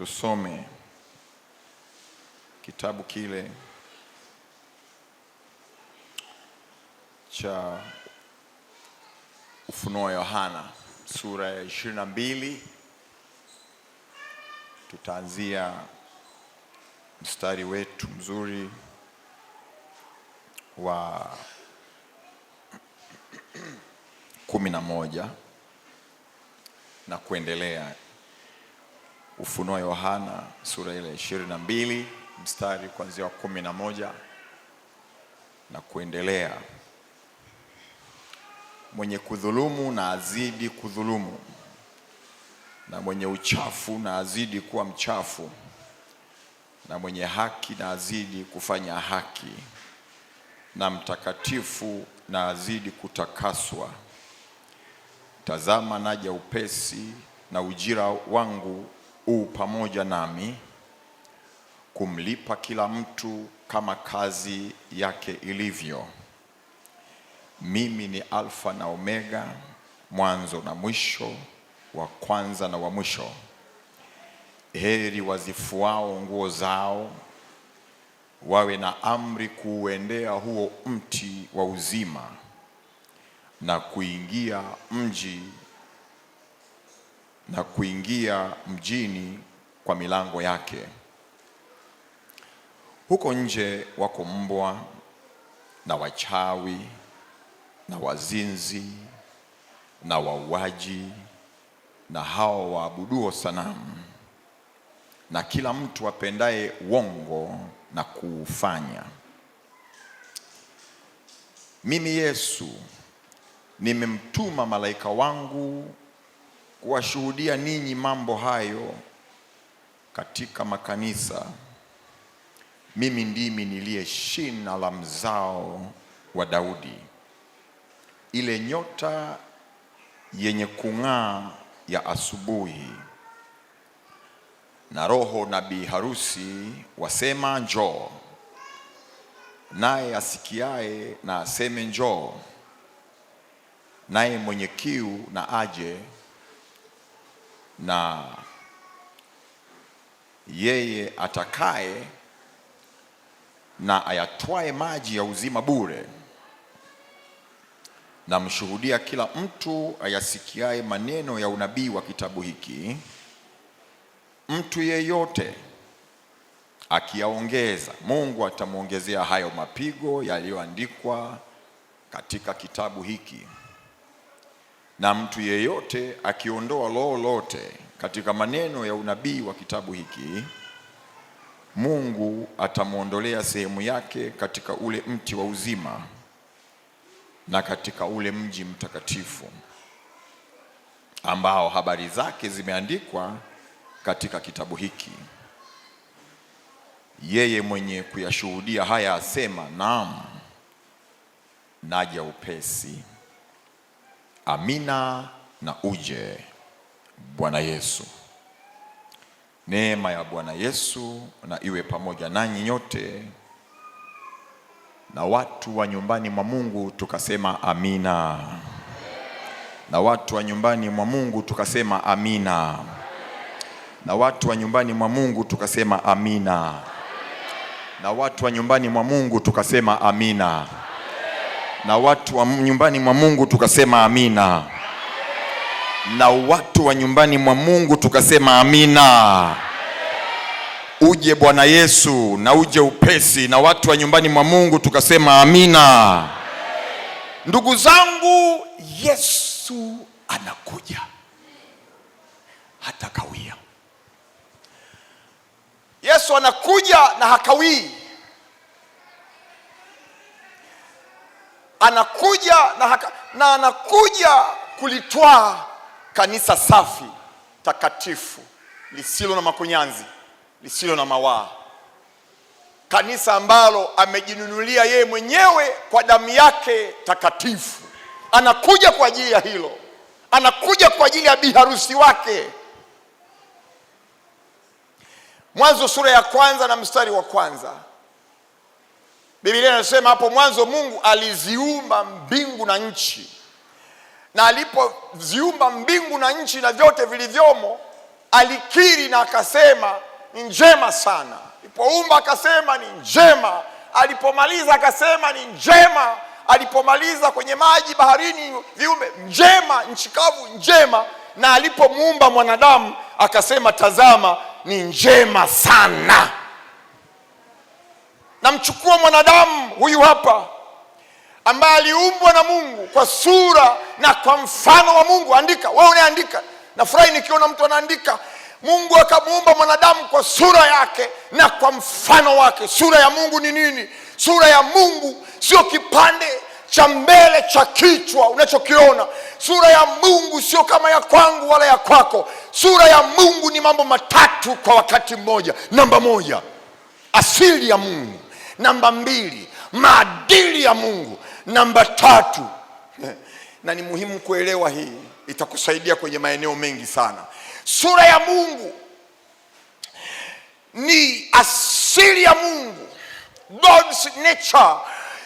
tusome kitabu kile cha Ufunuo Yohana sura ya 22. Tutaanzia mstari wetu mzuri wa 11 na kuendelea. Ufunuo Yohana sura ile 22 mstari kuanzia wa 11 na kuendelea. Mwenye kudhulumu na azidi kudhulumu, na mwenye uchafu na azidi kuwa mchafu, na mwenye haki na azidi kufanya haki, na mtakatifu na azidi kutakaswa. Tazama naja upesi, na ujira wangu pamoja nami, kumlipa kila mtu kama kazi yake ilivyo. Mimi ni Alfa na Omega, mwanzo na mwisho, wa kwanza na wa mwisho. Heri wazifuao nguo zao, wawe na amri kuuendea huo mti wa uzima, na kuingia mjini kwa milango yake. Huko nje wako mbwa na wachawi na wazinzi na wauaji na hao waabuduo sanamu, na kila mtu apendaye uongo na kuufanya. Mimi Yesu nimemtuma malaika wangu kuwashuhudia ninyi mambo hayo katika makanisa. Mimi ndimi niliye shina la mzao wa Daudi, ile nyota yenye kung'aa ya asubuhi. Na Roho na bi harusi wasema njoo, naye asikiaye na aseme njoo, naye mwenye kiu na aje, na yeye atakaye na ayatwae maji ya uzima bure. Na mshuhudia kila mtu ayasikiaye maneno ya unabii wa kitabu hiki. Mtu yeyote akiyaongeza, Mungu atamuongezea hayo mapigo yaliyoandikwa katika kitabu hiki. Na mtu yeyote akiondoa lolote katika maneno ya unabii wa kitabu hiki, Mungu atamuondolea sehemu yake katika ule mti wa uzima na katika ule mji mtakatifu, ambao habari zake zimeandikwa katika kitabu hiki. Yeye mwenye kuyashuhudia haya asema, naam, naja upesi. Amina na uje Bwana Yesu. Neema ya Bwana Yesu na iwe pamoja nanyi nyote, na watu wa nyumbani mwa Mungu tukasema amina. Na watu wa nyumbani mwa Mungu tukasema amina. Na watu wa nyumbani mwa Mungu tukasema amina. Na watu wa nyumbani mwa Mungu tukasema amina. Na watu wa nyumbani mwa Mungu tukasema amina. Na watu wa nyumbani mwa Mungu tukasema amina. Uje Bwana Yesu na uje upesi. Na watu wa nyumbani mwa Mungu tukasema amina. Ndugu zangu, Yesu anakuja, hata kawia. Yesu anakuja na hakawii. Anakuja na anakuja kulitwaa kanisa safi, takatifu, lisilo na makunyanzi, lisilo na mawaa. Kanisa ambalo amejinunulia yeye mwenyewe kwa damu yake takatifu. Anakuja kwa ajili ya hilo. Anakuja kwa ajili ya biharusi wake. Mwanzo sura ya 1 na mstari wa 1. Biblia inasema hapo mwanzo Mungu aliziumba mbingu na nchi. Na alipoziumba mbingu na nchi na vyote vilivyomo, alikiri na akasema ni njema sana. Alipoumba akasema ni njema. Alipomaliza akasema ni njema. Alipomaliza kwenye maji, baharini, viumbe njema, nchi kavu njema. Na alipomuumba mwanadamu akasema tazama ni njema sana. Namchukua mwanadamu huyu hapa ambaye aliumbwa na Mungu kwa sura na kwa mfano wa Mungu. Andika, wewe unaandika. Nafurahi nikiona mtu anaandika. Mungu akamuumba mwanadamu kwa sura yake na kwa mfano wake. Sura ya Mungu ni nini? Sura ya Mungu sio kipande cha mbele cha kichwa unachokiona. Sura ya Mungu sio kama ya kwangu wala ya kwako. Sura ya Mungu ni mambo matatu kwa wakati mmoja. Namba moja, asili ya Mungu. Namba mbili, maadili ya Mungu. Namba tatu, na ni muhimu kuelewa hii, itakusaidia kwenye maeneo mengi sana. Sura ya Mungu ni asili ya Mungu, God's nature.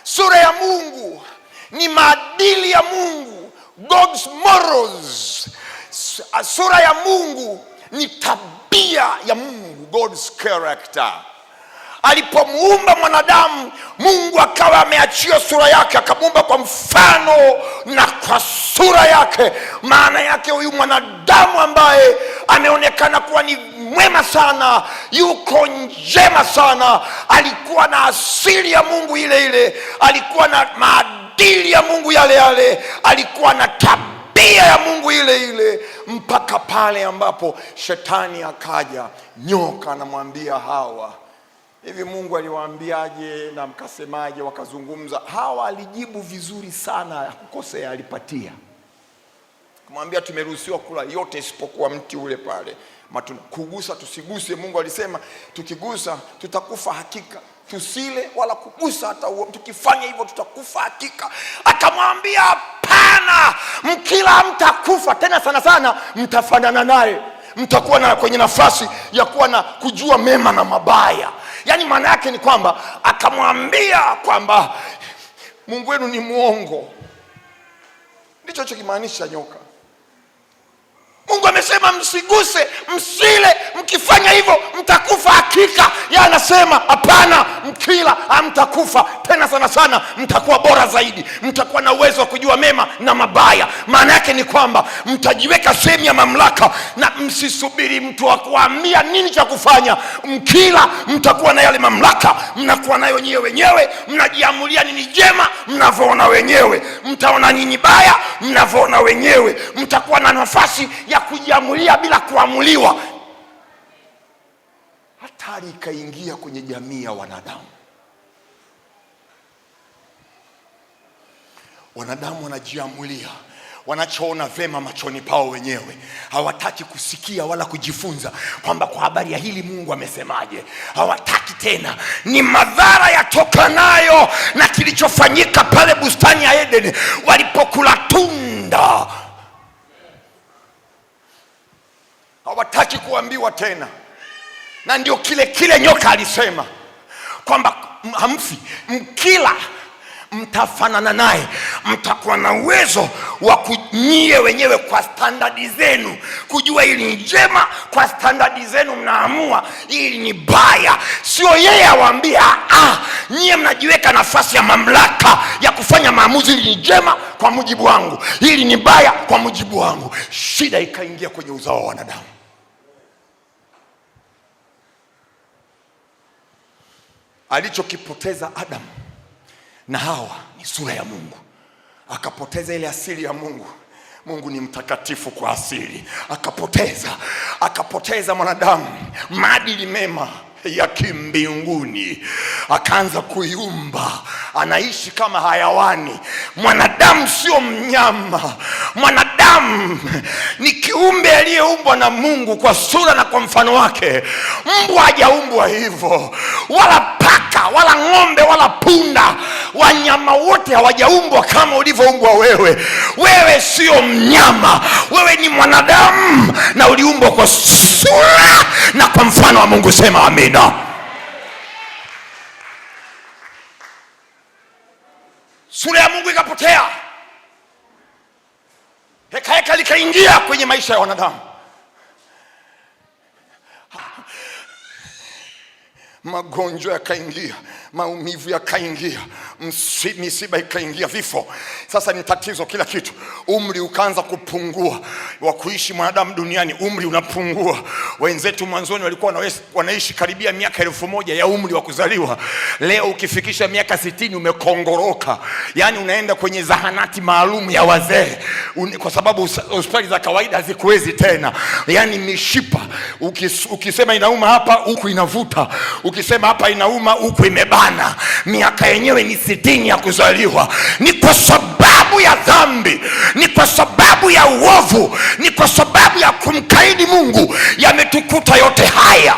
Sura ya Mungu ni maadili ya Mungu, God's morals. Sura ya Mungu ni tabia ya Mungu, God's character. Alipomuumba mwanadamu, Mungu akawa ameachia sura yake, akamuumba kwa mfano na kwa sura yake. Maana yake huyu mwanadamu ambaye ameonekana kuwa ni mwema sana, yuko njema sana, alikuwa na asili ya Mungu ile ile, alikuwa na maadili ya Mungu yale yale, alikuwa na tabia ya Mungu ile ile, mpaka pale ambapo shetani akaja, nyoka anamwambia Hawa, hivi Mungu aliwaambiaje na mkasemaje? Wakazungumza. Hawa alijibu vizuri sana, hakukosea, alipatia. Kumwambia tumeruhusiwa kula yote isipokuwa mti ule pale, matunda. Kugusa tusiguse. Mungu alisema tukigusa tutakufa hakika. Tusile wala kugusa, hata tukifanya hivyo tutakufa hakika. Akamwambia hapana, mkila mtakufa, tena sana sana mtafanana naye, mtakuwa na kwenye nafasi ya kuwa na kujua mema na mabaya. Yaani maana yake ni kwamba akamwambia kwamba Mungu wenu ni muongo. Ndicho chokimaanisha nyoka. Mungu amesema msiguse, msile, mkifanya hivyo mtakufa hakika. Yeye anasema hapana, mkila hamtakufa, tena sana sana mtakuwa bora zaidi, mtakuwa na uwezo wa kujua mema na mabaya. Maana yake ni kwamba mtajiweka sehemu ya mamlaka na msisubiri mtu wa kuambia nini cha kufanya. Mkila mtakuwa na yale mamlaka, mnakuwa nayo nyewe wenyewe, mnajiamulia nini jema mnavyoona wenyewe, mtaona nini baya mnavyoona wenyewe, mtakuwa na nafasi ya kujiamulia bila kuamuliwa. Hatari ikaingia kwenye jamii ya wanadamu. Wanadamu wanajiamulia wanachoona vema machoni pao wenyewe. Hawataki kusikia wala kujifunza kwamba kwa habari ya hili Mungu amesemaje. Hawataki tena. Ni madhara yatokanayo na kilichofanyika pale bustani ya Edeni walipokula tunda. Hawataki kuambiwa tena. Na ndio kile nyoka alisema kwamba hamfi, mkila mtafanana naye, mtakuwa na uwezo wa kunyie wenyewe kwa standardi zenu kujua hili ni jema. Kwa standardi zenu mnaamua hili ni baya. Sio yeye awaambia nyie mnajiweka nafasi ya mamlaka ya kufanya maamuzi, hili ni jema kwa mujibu wangu, hili ni baya kwa mujibu wangu. Shida ikaingia kwenye uzao wa wanadamu. Alichokipoteza Adamu na Hawa ni sura ya Mungu. Akapoteza ile asili ya Mungu. Mungu ni mtakatifu kwa asili. Akapoteza mwanadamu maadili mema ya kimbinguni, akaanza kuiumba, anaishi kama hayawani. Mwanadamu sio mnyama. Mwanadamu ni kiumbe aliyeumbwa na Mungu kwa sura na kwa mfano wake. Mbwa hajaumbwa hivyo, wala paka, wala ng'ombe, wala punda. Wanyama wote hawajaumbwa kama ulivyoumbwa wewe. Wewe sio mnyama, wewe ni mwanadamu na uliumbwa kwa sura na kwa mfano wa Mungu. Sema amina. Sura ya Mungu ikapotea, heka likaingia kwenye maisha ya wanadamu. magonjwa yakaingia, maumivu yakaingia, misiba ikaingia, vifo. Sasa ni tatizo kila kitu. Umri ukaanza kupungua wa kuishi mwanadamu duniani, umri unapungua. Wenzetu mwanzoni walikuwa wanaishi karibia miaka 1000 ya umri wa kuzaliwa. Leo ukifikisha miaka 60 umekongoroka, yani unaenda kwenye zahanati maalum ya wazee, kwa sababu hospitali za kawaida hazikuwezi tena. Yani mishipa, ukisema inauma hapa, huku inavuta, ukisema hapa inauma, huku imebana. Miaka yenyewe ni 60 ya kuzaliwa. Ni kwa sababu ya dhambi, ni kwa sababu ya uovu, ni kwa sababu ya kumkaidi Mungu yametukuta yote haya.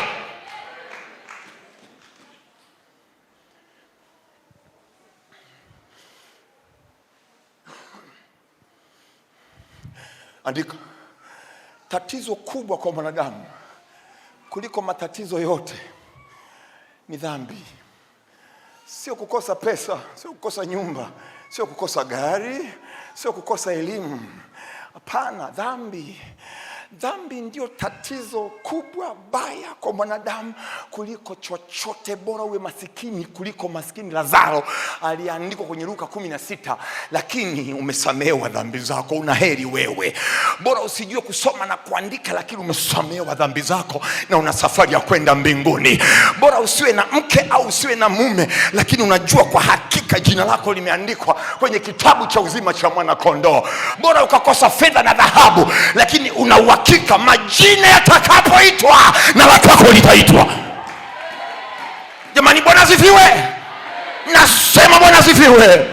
Andika, tatizo kubwa kwa mwanadamu kuliko matatizo yote ni dhambi. Sio kukosa pesa, sio kukosa nyumba, sio kukosa gari, sio kukosa elimu. Hapana, dhambi. Dhambi ndio tatizo kubwa baya kwa mwanadamu kuliko chochote. Bora uwe masikini kuliko maskini Lazaro, aliandikwa kwenye Luka 16, lakini umesamehewa dhambi zako, una heri wewe. Bora usijue kusoma na kuandika, lakini umesamehewa dhambi zako na una safari ya kwenda mbinguni. Bora usiwe na mke au usiwe na mume, lakini unajua kwa hakika jina lako limeandikwa kwenye kitabu cha uzima cha mwana kondoo. Bora ukakosa fedha na dhahabu, lakini una hakika majina yatakapoitwa na watu wako litaitwa. Jamani, Bwana asifiwe. Nasema Bwana asifiwe.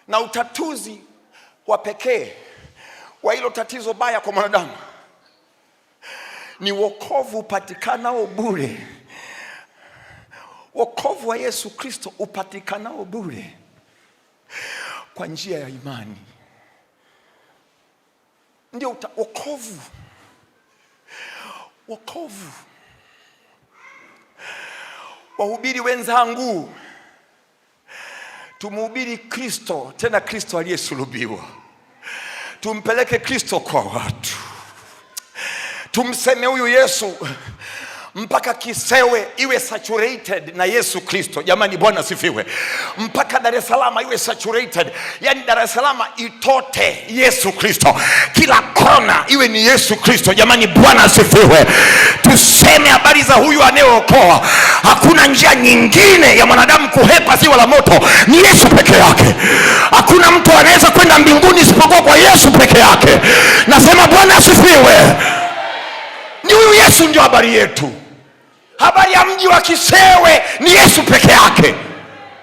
Na utatuzi wa pekee wa hilo tatizo baya kwa mwanadamu ni wokovu upatikanao bure. Wokovu wa Yesu Kristo upatikanao bure kwa njia ya imani. Ndio wokovu. Wokovu. Wahubiri wenzangu, tumhubiri Kristo, tena Kristo aliyesulubiwa. Tumpeleke Kristo kwa watu. Tumseme huyu Yesu mpaka Kisewe iwe saturated na Yesu Kristo. Jamani, Bwana asifiwe. Mpaka Dar es Salaam iwe saturated, yani Dar es Salaam itote Yesu Kristo, kila kona iwe ni Yesu Kristo. Jamani, Bwana asifiwe. Tuseme habari za huyu anayeokoa. Hakuna njia nyingine ya mwanadamu kuhepa ziwa la moto, ni Yesu peke yake. Hakuna mtu anaweza kwenda mbinguni isipokuwa kwa Yesu peke yake. Nasema Bwana asifiwe. Ni huyu Yesu ndio habari yetu. Habari ya mji wa Kisewe ni Yesu peke yake.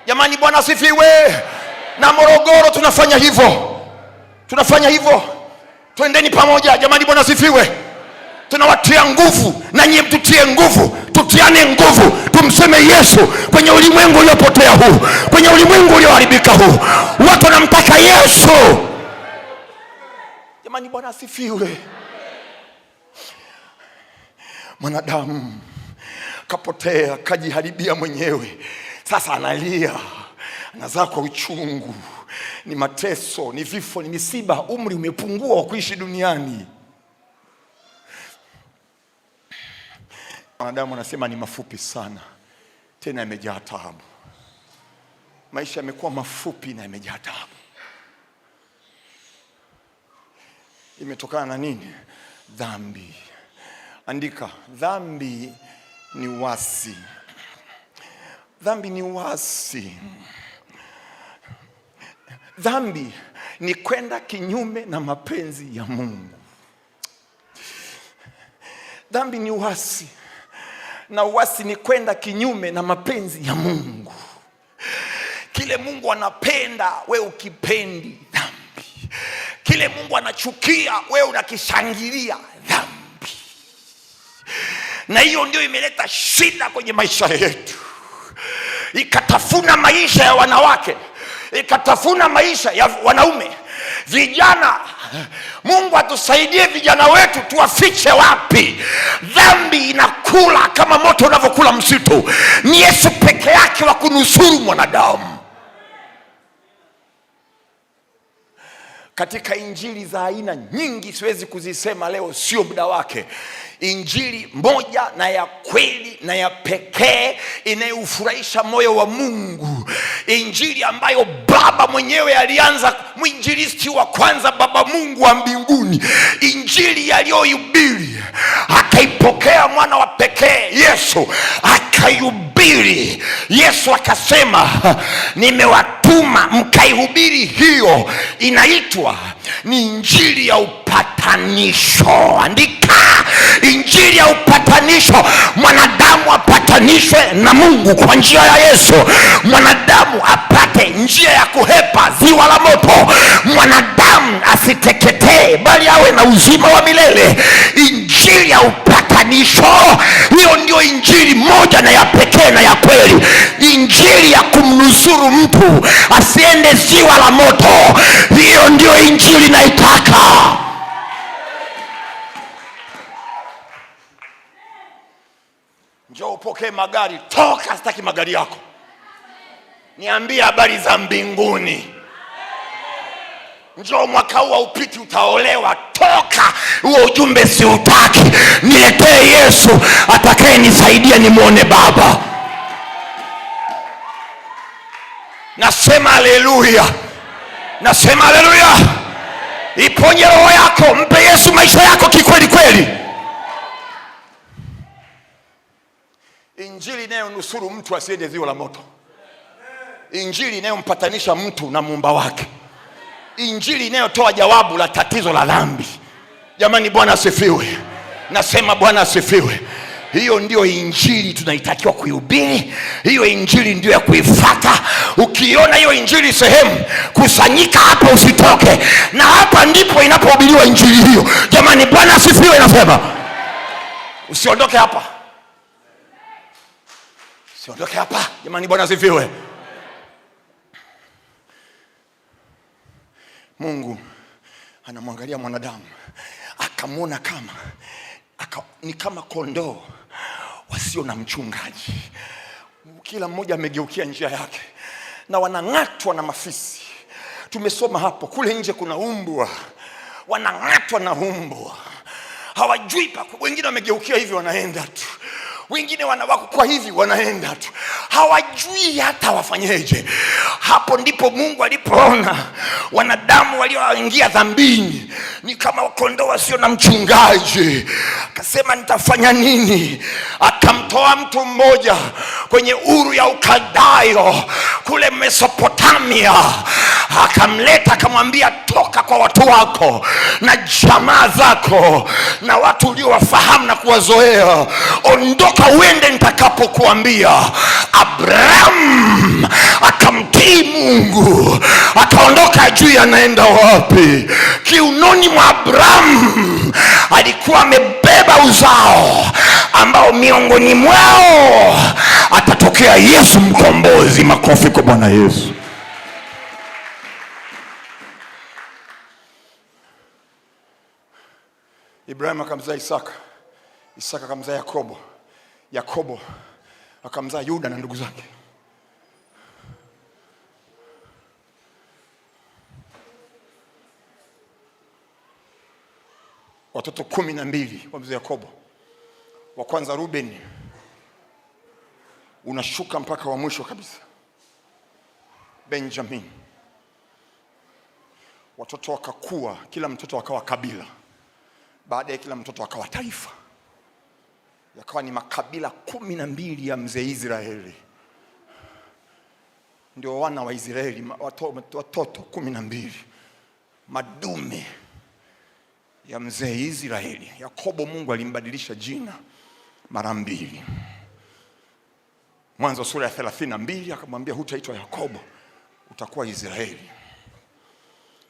Jamani, Bwana asifiwe. Na Morogoro tunafanya hivyo. Tunafanya hivyo. Twendeni pamoja. Jamani, Bwana asifiwe. Tunawatia nguvu, na nyie mtutie nguvu. Tutiane nguvu. Tumseme Yesu kwenye ulimwengu uliopotea huu, kwenye ulimwengu ulioharibika huu. Watu wanamtaka Yesu. Jamani, Bwana asifiwe. Mwanadamu kapotea, kajiharibia mwenyewe. Sasa analia, anazaa kwa uchungu. Ni mateso, ni vifo, ni misiba. Umri umepungua wa kuishi duniani. Mwanadamu anasema ni mafupi sana, tena yamejaa taabu. Maisha yamekuwa mafupi na yamejaa taabu. Imetokana na nini? Dhambi. Andika, dhambi ni uasi. Dhambi ni uasi. Dhambi ni kwenda kinyume na mapenzi ya Mungu. Dhambi ni uasi, na uasi ni kwenda kinyume na mapenzi ya Mungu. Kile Mungu anapenda, we ukipendi dhambi. Kile Mungu anachukia, we unakishangilia dhambi. Na hiyo ndio imeleta shida kwenye maisha yetu. Ikatafuna maisha ya wanawake, ikatafuna maisha ya wanaume. Vijana, Mungu atusaidie vijana wetu, tuwafiche wapi? Dhambi inakula kama moto unavyokula msitu. Ni Yesu peke yake wa kunusuru mwanadamu. katika injili za aina nyingi, siwezi kuzisema leo, sio muda wake. Injili moja na ya kweli na ya pekee inayofurahisha moyo wa Mungu, injili ambayo Baba mwenyewe alianza, mwinjilisti wa kwanza Baba Mungu wa mbinguni, injili aliyohubiri akaipokea mwana wa pekee Yesu akaihubiri. Yesu akasema, nimewatuma mkaihubiri. Hiyo inaitwa ni injili ya upatanisho. Andika, injili ya upatanisho. Mwanadamu apatanishwe na Mungu kwa njia ya Yesu. Mwanadamu apate njia ya kuhepa ziwa la moto. Mwanadamu asiteketee, bali awe na uzima wa milele. Injili ya upatanisho, hiyo ndio injili moja na ya pekee na ya kweli. Injili ya kumnusuru mtu asiende ziwa la moto, hiyo ndio injili naitaka. Njoo upokee magari, toka, sitaki magari yako. Niambie habari za mbinguni. Njoo mwaka huu upiti, utaolewa, toka, huo ujumbe siutaki. Niletee Yesu atakaye nisaidia nimuone Baba. Nasema haleluya, nasema haleluya. Iponye roho yako, mpe Yesu maisha yako kikweli kweli. Injili inayonusuru mtu asiende ziwa la moto, injili inayompatanisha mtu na muumba wake, injili inayotoa jawabu la tatizo la dhambi. Jamani, Bwana asifiwe. Nasema Bwana asifiwe. Hiyo ndio injili tunaitakiwa kuihubiri. Hiyo injili ndio ya kuifuata. Ukiona hiyo injili sehemu, kusanyika hapa, usitoke, na hapa ndipo inapohubiriwa injili hiyo. Jamani, Bwana asifiwe. Nasema usiondoke hapa, usiondoke hapa. Jamani, Bwana asifiwe. Mungu anamwangalia mwanadamu, akamwona ni kama kondoo wasio na mchungaji. Kila mmoja amegeukia njia yake na wanang'atwa na mafisi. Tumesoma hapo, kule nje kuna umbwa, wanang'atwa na umbwa, hawajui pa. Wengine wamegeukia hivi, wanaenda tu. Wengine wanawako kwa hivi, wanaenda tu, hawajui hata wafanyeje. Hapo ndipo Mungu alipoona wanadamu walioingia dhambini ni kama kondoo wasio na mchungaji. Akasema, nitafanya nini? Akamtoa mtu mmoja kwenye Uru ya Ukaldayo kule Mesopotamia, akamleta, akamwambia, toka kwa watu wako na jamaa zako na watu uliowafahamu na kuwazoea, ondoka uende nitakapokuambia. Abraham akamtii Mungu, akaondoka. Juu anaenda wapi? Kiunoni mwa Abraham alikuwa amebeba uzao ambao miongoni mwao atatokea Yesu mkombozi. Makofi kwa Bwana Yesu. Ibrahim akamzaa Isaka, Isaka akamzaa Yakobo, Yakobo akamzaa Yuda na ndugu zake. Watoto 12 wa mzee Yakobo. Wa kwanza Ruben, unashuka mpaka wa mwisho kabisa Benjamin. Watoto wakakua, kila mtoto akawa kabila. Baadaye kila mtoto akawa taifa. Yakawa ni makabila 12 ya mzee Israeli. Ndio wana wa Israeli, watoto 12 madume ya mzee Israeli. Yakobo Mungu alimbadilisha jina mara 2. Mwanzo sura ya 32 akamwambia, hutaitwa Yakobo, utakuwa Israeli.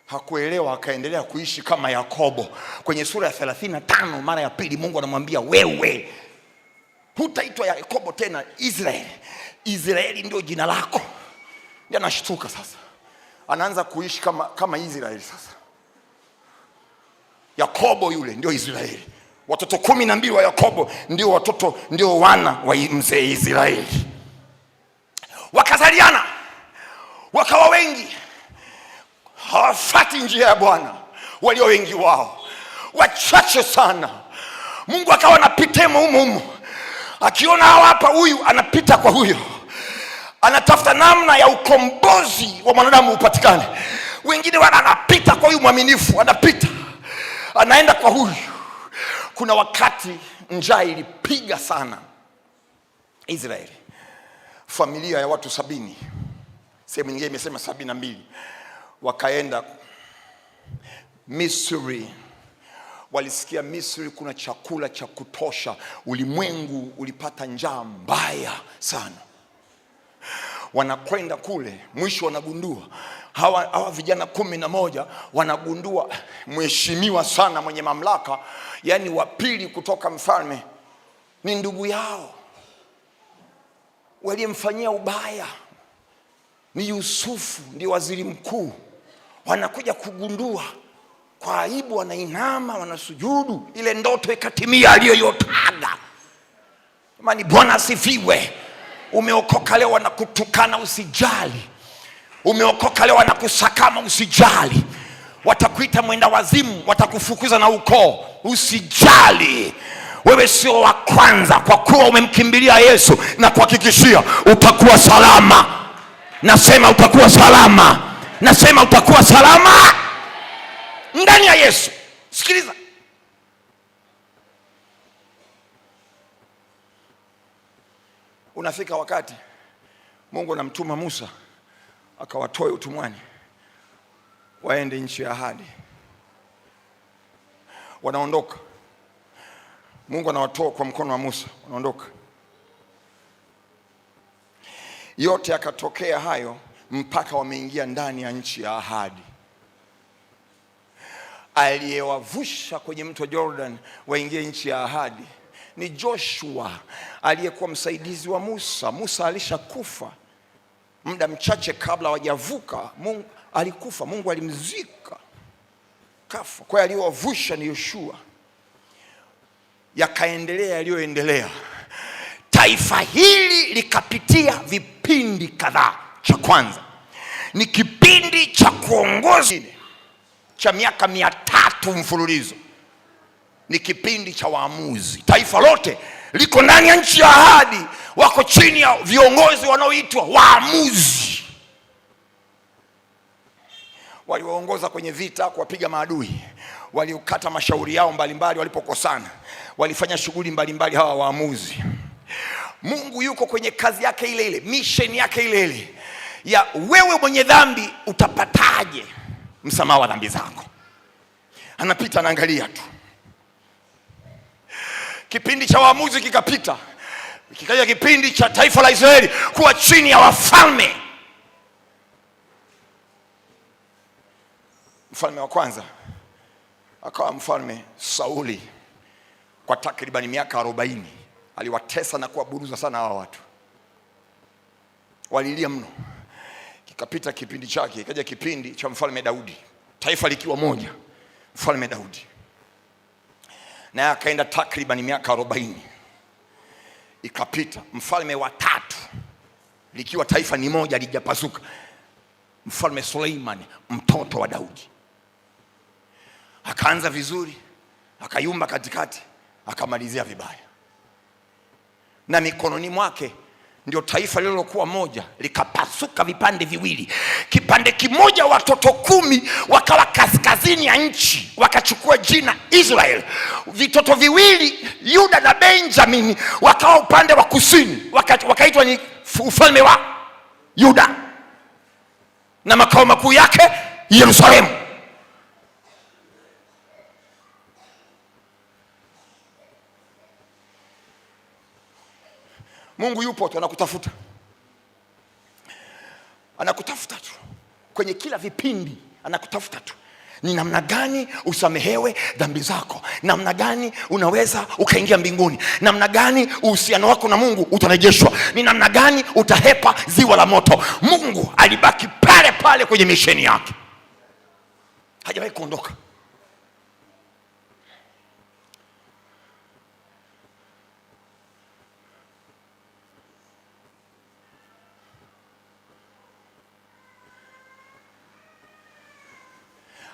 Hakuelewa, akaendelea kuishi kama Yakobo. Kwenye sura ya 35 mara ya pili Mungu anamwambia, wewe hutaitwa Yakobo tena, Israeli. Israeli ndio jina lako. Ndio anashtuka sasa, anaanza kuishi kama Israeli sasa. Yakobo yule ndio Israeli. Watoto 12 wa Yakobo ndio wana wa mzee Israeli. Wakazaliana, wakawa wengi. hawafuati njia ya Bwana, walio wengi wao, wachache sana. Mungu akawa anapita humo, akiona hapa huyu anapita kwa huyo, anatafuta namna ya ukombozi wa mwanadamu upatikane. Wengine wanapita kwa huyu mwaminifu, anapita anaenda kwa huyu. Kuna wakati njaa ilipiga sana Israeli, familia ya watu 70, sehemu nyingine imesema 72, wakaenda Misri. Walisikia Misri kuna chakula cha kutosha. Ulimwengu ulipata njaa mbaya sana. Wanakwenda kule, mwisho wanagundua hawa vijana 11 wanagundua mheshimiwa sana mwenye mamlaka, yani wa pili kutoka mfalme, ni ndugu yao waliyemfanyia ubaya, ni Yusufu, ndio waziri mkuu. Wanakuja kugundua, kwa aibu wanainama, wanasujudu. Ile ndoto ikatimia aliyoyotaga. Jamani, Bwana asifiwe. Umeokoka leo, wanakutukana usijali. Umeokoka leo, wanakusakama usijali. Watakuita mwenda wazimu, watakufukuza na ukoo, usijali. Wewe sio wa kwanza, kwa kuwa umemkimbilia Yesu, na kuhakikishia utakuwa salama. Nasema utakuwa salama. Nasema utakuwa salama ndani ya Yesu. Sikiliza, unafika wakati Mungu anamtuma Musa akawatoe utumwani waende nchi ya ahadi. Wanaondoka, Mungu anawatoa kwa mkono wa Musa, wanaondoka. Yote yakatokea hayo mpaka wameingia ndani ya nchi ya ahadi. Aliyewavusha kwenye mto Jordan waingie nchi ya ahadi ni Joshua, aliyekuwa msaidizi wa Musa. Musa alishakufa muda mchache kabla hawajavuka. Mungu alikufa, Mungu alimzika, kafa. Kwa hiyo aliyewavusha ni Yoshua. Yakaendelea yaliyoendelea. Taifa hili likapitia vipindi kadhaa. Cha kwanza ni kipindi cha kuongoza cha miaka 300 mfululizo. Ni kipindi cha waamuzi. Taifa lote liko ndani ya nchi ya ahadi, wako chini ya viongozi wanaoitwa waamuzi. Waliwaongoza kwenye vita, kuwapiga maadui, waliukata mashauri yao mbalimbali walipokosana, walifanya shughuli mbalimbali hawa waamuzi. Mungu yuko kwenye kazi yake ile ile, mission yake ile ile ya wewe mwenye dhambi utapataje msamaha wa dhambi zako. Anapita anaangalia tu. Kipindi cha waamuzi kikapita, kikaja kipindi cha taifa la Israeli kuwa chini ya wafalme. Mfalme wa kwanza akawa mfalme Sauli kwa takribani miaka 40. Aliwatesa na kuwaburuza sana hawa watu, walilia mno. Kikapita kipindi chake, ikaja kipindi cha mfalme Daudi, taifa likiwa moja, mfalme Daudi naye akaenda takribani miaka 40. Ikapita mfalme wa 3 likiwa taifa ni moja, lijapasuka, mfalme Suleiman, mtoto wa Daudi. Akaanza vizuri, akayumba katikati, akamalizia vibaya. Na mikononi mwake ndio taifa lililokuwa moja likapasuka vipande viwili. Kipande kimoja watoto 10 wakawa kaskazini ya nchi, wakachukua jina Israel. Vitoto viwili Yuda na Benjamin wakawa upande wa kusini, wakaitwa ni ufalme wa Yuda, na makao makuu yake Yerusalemu. Mungu yupo tu, anakutafuta. Anakutafuta tu kwenye kila vipindi, anakutafuta tu. Ni namna gani usamehewe dhambi zako, namna gani unaweza ukaingia mbinguni, namna gani uhusiano wako na Mungu utarejeshwa, ni namna gani utahepa ziwa la moto. Mungu alibaki pale pale kwenye misheni yake, hajawahi kuondoka.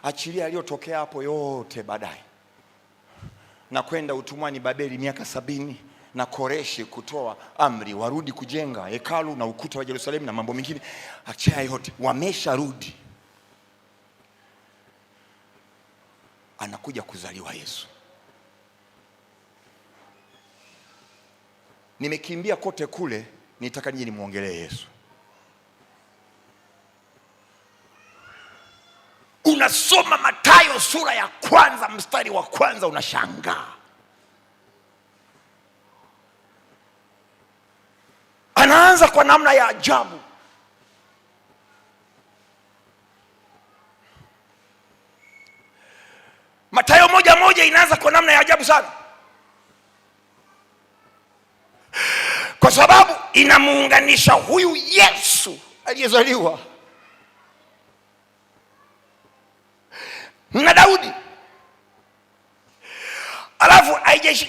achilia aliyotokea hapo yote baadaye, na kwenda utumwani Babeli miaka 70 na Koreshi kutoa amri warudi kujenga hekalu na ukuta wa Yerusalemu na mambo mengine. Achia yote, wamesharudi. Anakuja kuzaliwa Yesu. Nimekimbia kote kule, nitaka nije nimuongelee Yesu. Unasoma Mathayo sura ya 1 mstari wa 1, unashangaa. Anaanza kwa namna ya ajabu. Mathayo 1:1 inaanza kwa namna ya ajabu sana, kwa sababu inamuunganisha huyu Yesu aliyezaliwa na Daudi. Alafu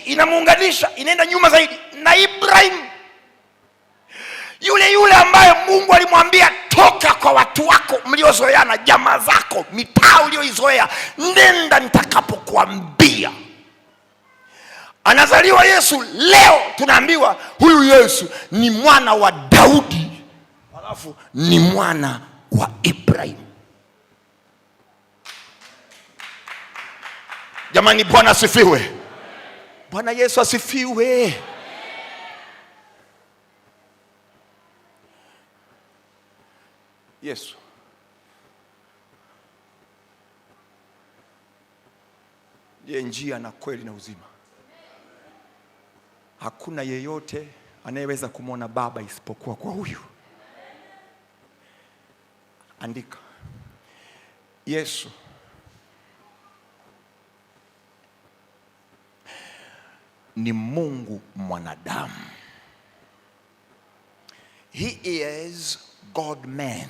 inamuunganisha, inaenda nyuma zaidi na Ibrahim, yule ambaye Mungu alimwambia toka kwa watu wako mliozoeana, jamaa zako, mitaa ulioizoea, nenda nitakapokuambia. Anazaliwa Yesu. Leo tunaambiwa huyu Yesu ni mwana wa Daudi, alafu ni mwana wa Ibrahim. Jamani, Bwana asifiwe. Bwana Yesu asifiwe. Yesu ndiye njia na kweli na uzima. Hakuna yeyote anayeweza kumwona Baba isipokuwa kwa huyu. Andika, Yesu ni Mungu mwanadamu. He is God man.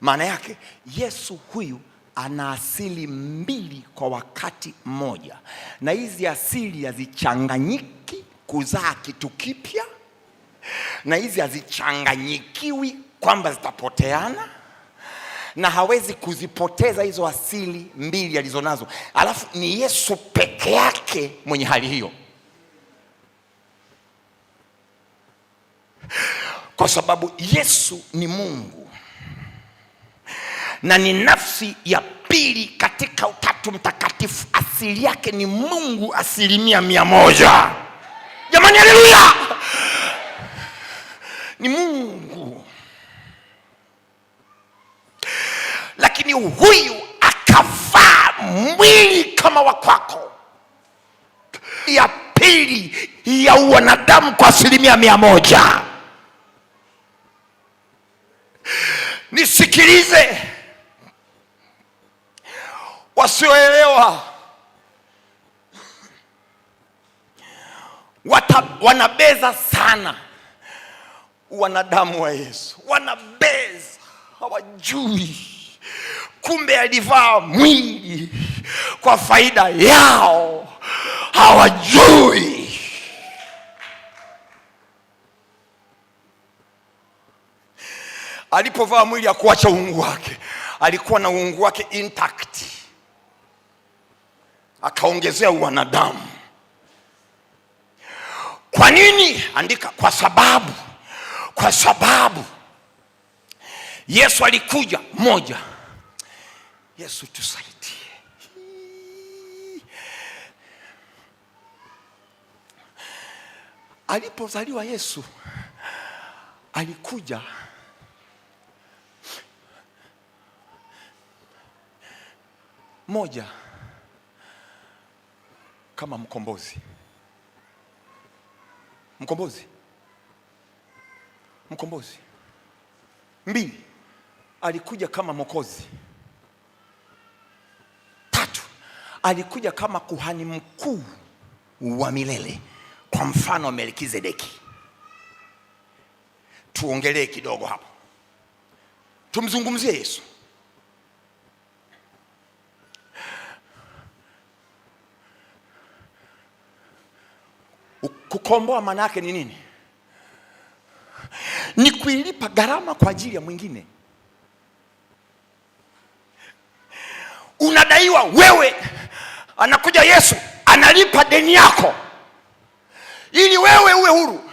Maana yake Yesu huyu ana asili mbili kwa wakati mmoja, na hizi asili hazichanganyiki kuzaa kitu kipya, na hizi hazichanganyikiwi kwamba zitapoteana, na hawezi kuzipoteza hizo asili mbili alizonazo. Alafu ni Yesu peke yake mwenye hali hiyo, kwa sababu Yesu ni Mungu na ni nafsi ya pili katika Utatu Mtakatifu. Asili yake ni Mungu 100%. Jamani, haleluya! Ni Mungu, lakini huyu akavaa mwili kama wa kwako, ya pili ya wanadamu kwa 100%. Nisikilize, wasioelewa wanabeza sana wanadamu wa Yesu, wanabeza, hawajui kumbe alivaa mwili kwa faida yao, hawajui. Alipovaa mwili ya kuacha uungu wake, alikuwa na uungu wake intact, akaongezea wanadamu. Kwa nini? Andika, kwa sababu Yesu alikuja. Moja, Yesu tusaidie. Alipozaliwa Yesu alikuja moja, kama mkombozi. Mbili, alikuja kama Mwokozi. Tatu, alikuja kama kuhani mkuu wa milele, kwa mfano wa Melkizedeki. Tuongelee kidogo hapo, tumzungumzie Yesu. Kukomboa maana yake ni nini? Ni kuilipa gharama kwa ajili ya mwingine. ikiwa wewe, anakuja Yesu analipa deni yako ili wewe uwe huru.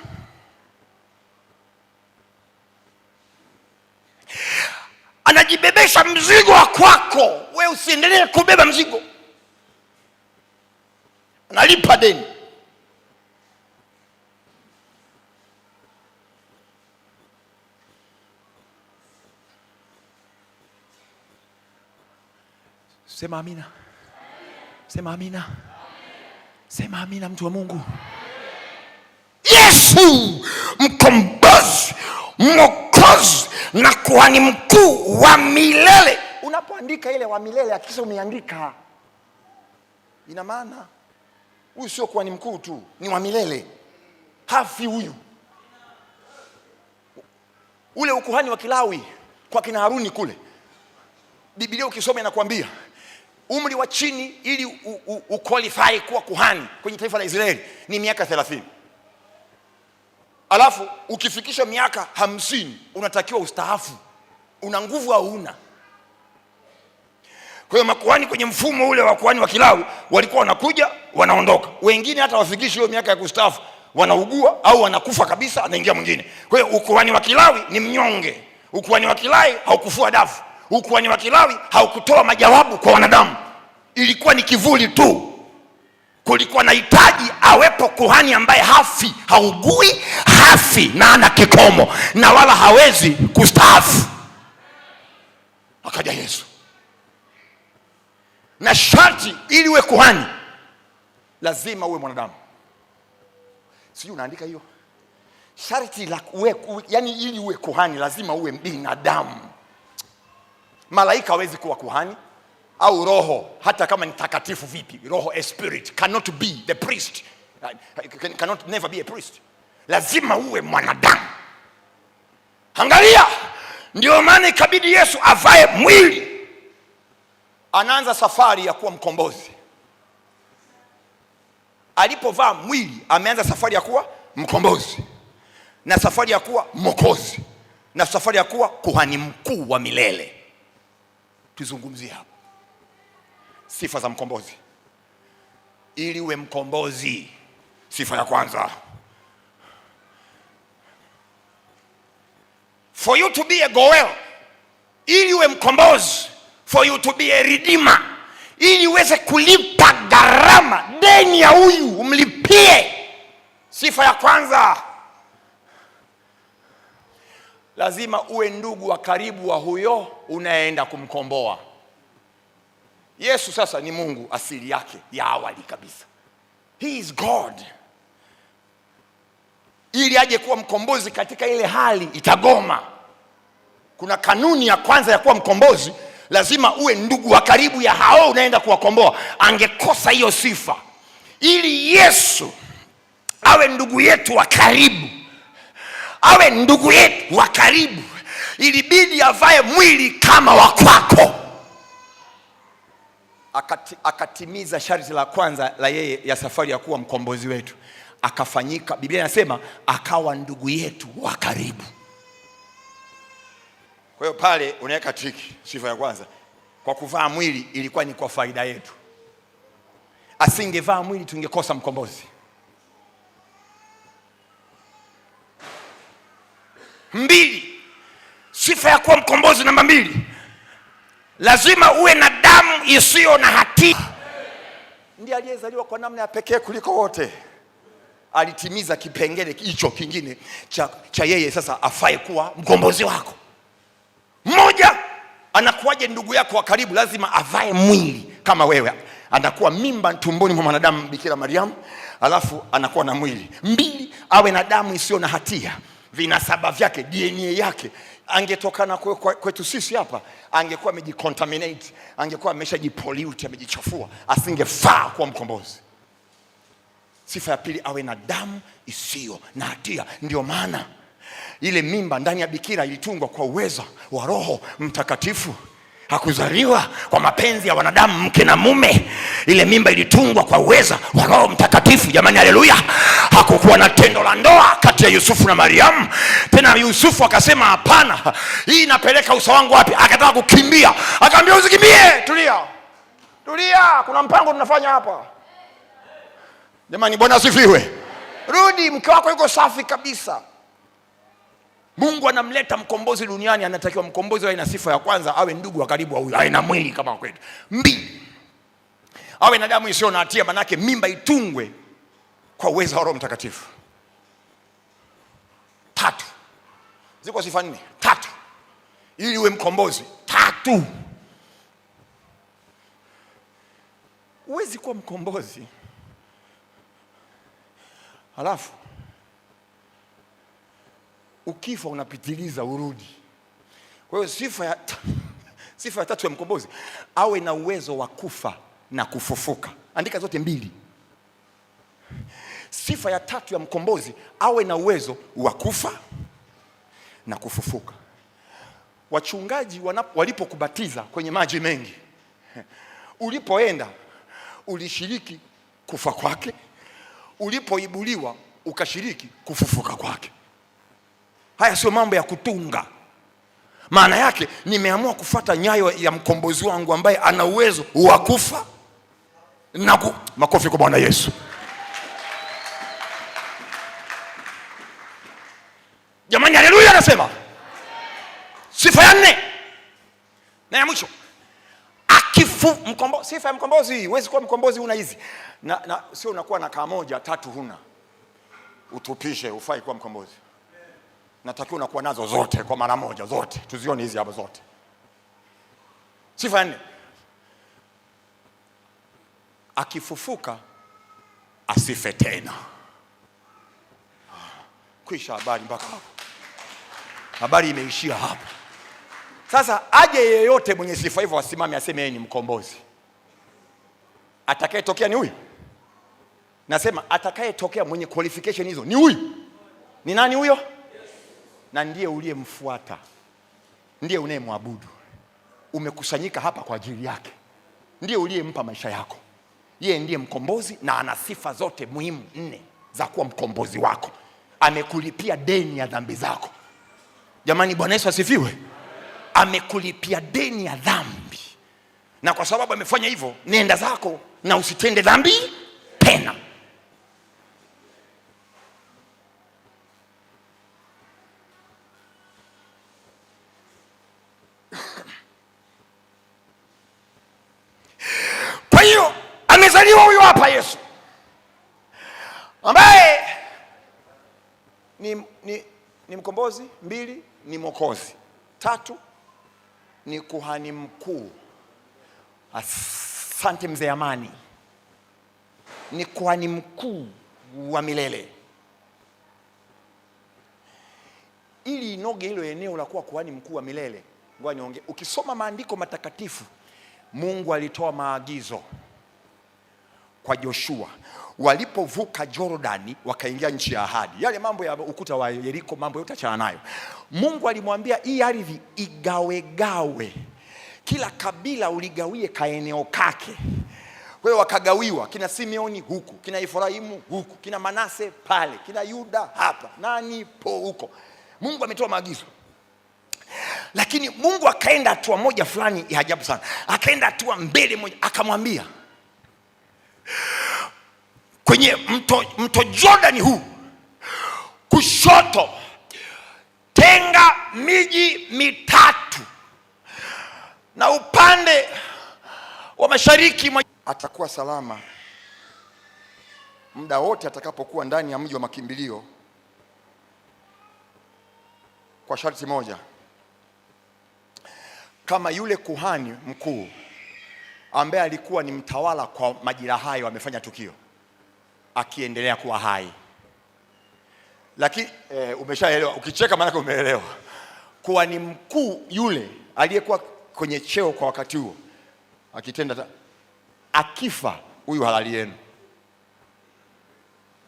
Anajibebesha mzigo wa kwako, wewe usiendelee kubeba mzigo. Analipa deni. Sema amina. Sema amina. Sema amina, mtu wa Mungu. Yesu mkombozi, mwokozi na kuhani mkuu wa milele. Unapoandika ile wa milele, hakikisha umeandika. Ina maana huyu sio kuhani mkuu tu, ni wa milele. Hafi huyu. Ule ukuhani wa Kilawi kwa kina Haruni kule, Biblia ukisoma inakwambia umri wa chini ili uqualify kuwa kuhani kwenye taifa la Israeli ni miaka 30. Alafu ukifikisha miaka 50 unatakiwa ustaafu. Una nguvu au una? Kwa hiyo makuhani kwenye mfumo ule wa kuhani wa Kilawi walikuwa wanakuja wanaondoka. Wengine hata wafikishi hiyo miaka ya kustaafu, wanaugua au wanakufa kabisa, anaingia mwingine. Kwa hiyo ukuhani wa Kilawi ni mnyonge. Ukuhani wa Kilawi haukufua dafu. Ukuhani wa Kilawi haukutoa majawabu kwa wanadamu. Ilikuwa ni kivuli tu. Kulikuwa na hitaji awepo kuhani ambaye hafi, haugui, hafi na ana kikomo na wala hawezi kustaafu. Akaja Yesu. Na sharti ili uwe kuhani lazima uwe mwanadamu. Sijui unaandika hiyo. Sharti la yani ili uwe kuhani lazima uwe binadamu. Malaika hawezi kuwa kuhani, au roho hata kama ni takatifu vipi. Roho, a spirit cannot be the priest. Cannot never be a priest. Lazima uwe mwanadamu. Angalia, ndio maana ikabidi Yesu avae mwili. Anaanza safari ya kuwa mkombozi. Alipovaa mwili, ameanza safari ya kuwa mkombozi, na safari ya kuwa mwokozi, na safari ya kuwa kuhani mkuu wa milele. Tuzungumzie hapa sifa za mkombozi. Ili uwe mkombozi, sifa ya kwanza, for you to be a goel, ili uwe mkombozi, for you to be a redeemer, ili uweze kulipa gharama, deni ya huyu umlipie. Sifa ya kwanza, lazima uwe ndugu wa karibu wa huyo unayeenda kumkomboa. Yesu sasa ni Mungu asili yake ya awali kabisa. He is God. Ili aje kuwa mkombozi katika ile hali itagoma. Kuna kanuni ya kwanza ya kuwa mkombozi, lazima uwe ndugu wa karibu ya hao unaenda kuwakomboa. Angekosa hiyo sifa. Ili Yesu awe ndugu yetu wa karibu, awe ndugu yetu wa karibu, ilibidi avae mwili kama wa kwako. Akatimiza sharti la kwanza la yeye ya safari ya kuwa mkombozi wetu. Akafanyika, Biblia inasema akawa ndugu yetu wa karibu. Kwa hiyo pale unaweka tiki, sifa ya kwanza. Kwa kuvaa mwili ilikuwa ni kwa faida yetu. Asingevaa mwili tungekosa mkombozi. 2, sifa ya kuwa mkombozi namba 2, lazima uwe na damu isiyo na hatia. Ndiye aliyezaliwa kwa namna ya pekee kuliko wote. Alitimiza kipengele hicho kingine cha yeye sasa afae kuwa mkombozi wako. Mmoja, anakuwaje ndugu yako wa karibu? Lazima avae mwili kama wewe. Anakuwa mimba tumboni mwa mwanadamu Bikira Mariamu, alafu anakuwa na mwili. 2, awe na damu isiyo na hatia. Vinasaba vyake, DNA yake, angetokana kwetu sisi hapa, angekuwa amejicontaminate, angekuwa ameshajipollute, amejichafua, asingefaa kuwa mkombozi. Sifa ya pili, awe na damu isiyo na hatia. Ndio maana ile mimba ndani ya bikira ilitungwa kwa uwezo wa Roho Mtakatifu. Hakuzaliwa kwa mapenzi ya wanadamu mke na mume. Ile mimba ilitungwa kwa uwezo wa Roho Mtakatifu. Jamani, haleluya. Hakukuwa na tendo la ndoa kati ya Yusufu na Mariamu. Tena Yusufu akasema hapana, hii inapeleka uso wangu wapi? Akataka kukimbia, akamwambia usikimbie, tulia. Tulia, kuna mpango tunafanya hapa. Jamani, Bwana asifiwe. Rudi, mke wako yuko safi kabisa. Mungu anamleta mkombozi duniani, anatakiwa mkombozi awe na sifa ya kwanza, awe ndugu wa karibu wa huyu, awe na mwili kama kwetu. 2, awe na damu isiyo na hatia, manake mimba itungwe kwa uwezo wa Roho Mtakatifu. 3, ziko sifa 4. 3, ili uwe mkombozi. 3, huwezi kuwa mkombozi halafu ukifa unapitiliza urudi. Kwa hiyo sifa ya 3 ya mkombozi, awe na uwezo wa kufa na kufufuka. Andika zote 2. Sifa ya 3 ya mkombozi, awe na uwezo wa kufa na kufufuka. Wachungaji walipokubatiza kwenye maji mengi, ulipoenda ulishiriki kufa kwake, ulipoibuliwa ukashiriki kufufuka kwake. Haya sio mambo ya kutunga. Maana yake nimeamua kufuata nyayo ya mkombozi wangu ambaye ana uwezo wa kufa na makofi kwa Bwana Yesu. Jamani, haleluya anasema. Sifa ya 4 na ya mwisho, sifa ya mkombozi. Huwezi kuwa mkombozi una hizi na sio unakuwa na kaa moja 3 huna, utupishe, ufai kuwa mkombozi. Natakiwa unakuwa nazo zote kwa mara moja, zote tuzione hizi hapa zote. Sifa ya 4, akifufuka asife tena. Kwisha habari, mpaka hapo habari imeishia hapo. Sasa aje yeyote mwenye sifa hivyo asimame aseme yeye ni mkombozi. Atakayetokea ni huyu. Nasema atakayetokea mwenye qualification hizo ni huyu. Ni nani huyo? Yes. Na ndiye uliyemfuata, ndiye unayemwabudu. Umekusanyika hapa kwa ajili yake, ndiye uliyempa maisha yako. Yeye ndiye mkombozi na ana sifa zote muhimu 4 za kuwa mkombozi wako. Amekulipia deni ya dhambi zako. Jamani, Bwana Yesu asifiwe. Amekulipia deni ya dhambi, na kwa sababu amefanya hivyo, nenda zako na usitende dhambi tena. Kwa hiyo amezaliwa huyu hapa Yesu ambaye ni mkombozi. 2, ni mwokozi. 3, ni kuhani mkuu. Asante mzee Amani. Ni kuhani mkuu wa milele. Ili inoge hilo eneo la kuwa kuhani mkuu wa milele, ngoja niongee. Ukisoma maandiko matakatifu, Mungu alitoa maagizo kwa Joshua walipovuka Jordani wakaingia nchi ya ahadi. Yale mambo ya ukuta wa Yeriko, mambo yote achana nayo. Mungu alimwambia hii ardhi igawegawe, kila kabila uligawie kaeneo kake. Kwa hiyo wakagawiwa, kina Simeoni huku, kina Efraimu huku, kina Manase pale, kina Yuda hapa, nani po huko. Mungu ametoa maagizo. Lakini Mungu akaenda hatua moja fulani ya ajabu sana. Akaenda hatua mbele moja, akamwambia kwenye mto Jordani huu kushoto, tenga miji 3 na upande wa mashariki atakuwa salama muda wote atakapokuwa ndani ya mji wa makimbilio, kwa sharti moja, kama yule kuhani mkuu ambaye alikuwa ni mtawala kwa majira hayo amefanya tukio, akiendelea kuwa hai. Lakini umeshaelewa, ukicheka maana umeelewa. Kuhani mkuu yule aliyekuwa kwenye cheo kwa wakati huo akitenda, akifa, huyu halali yenu,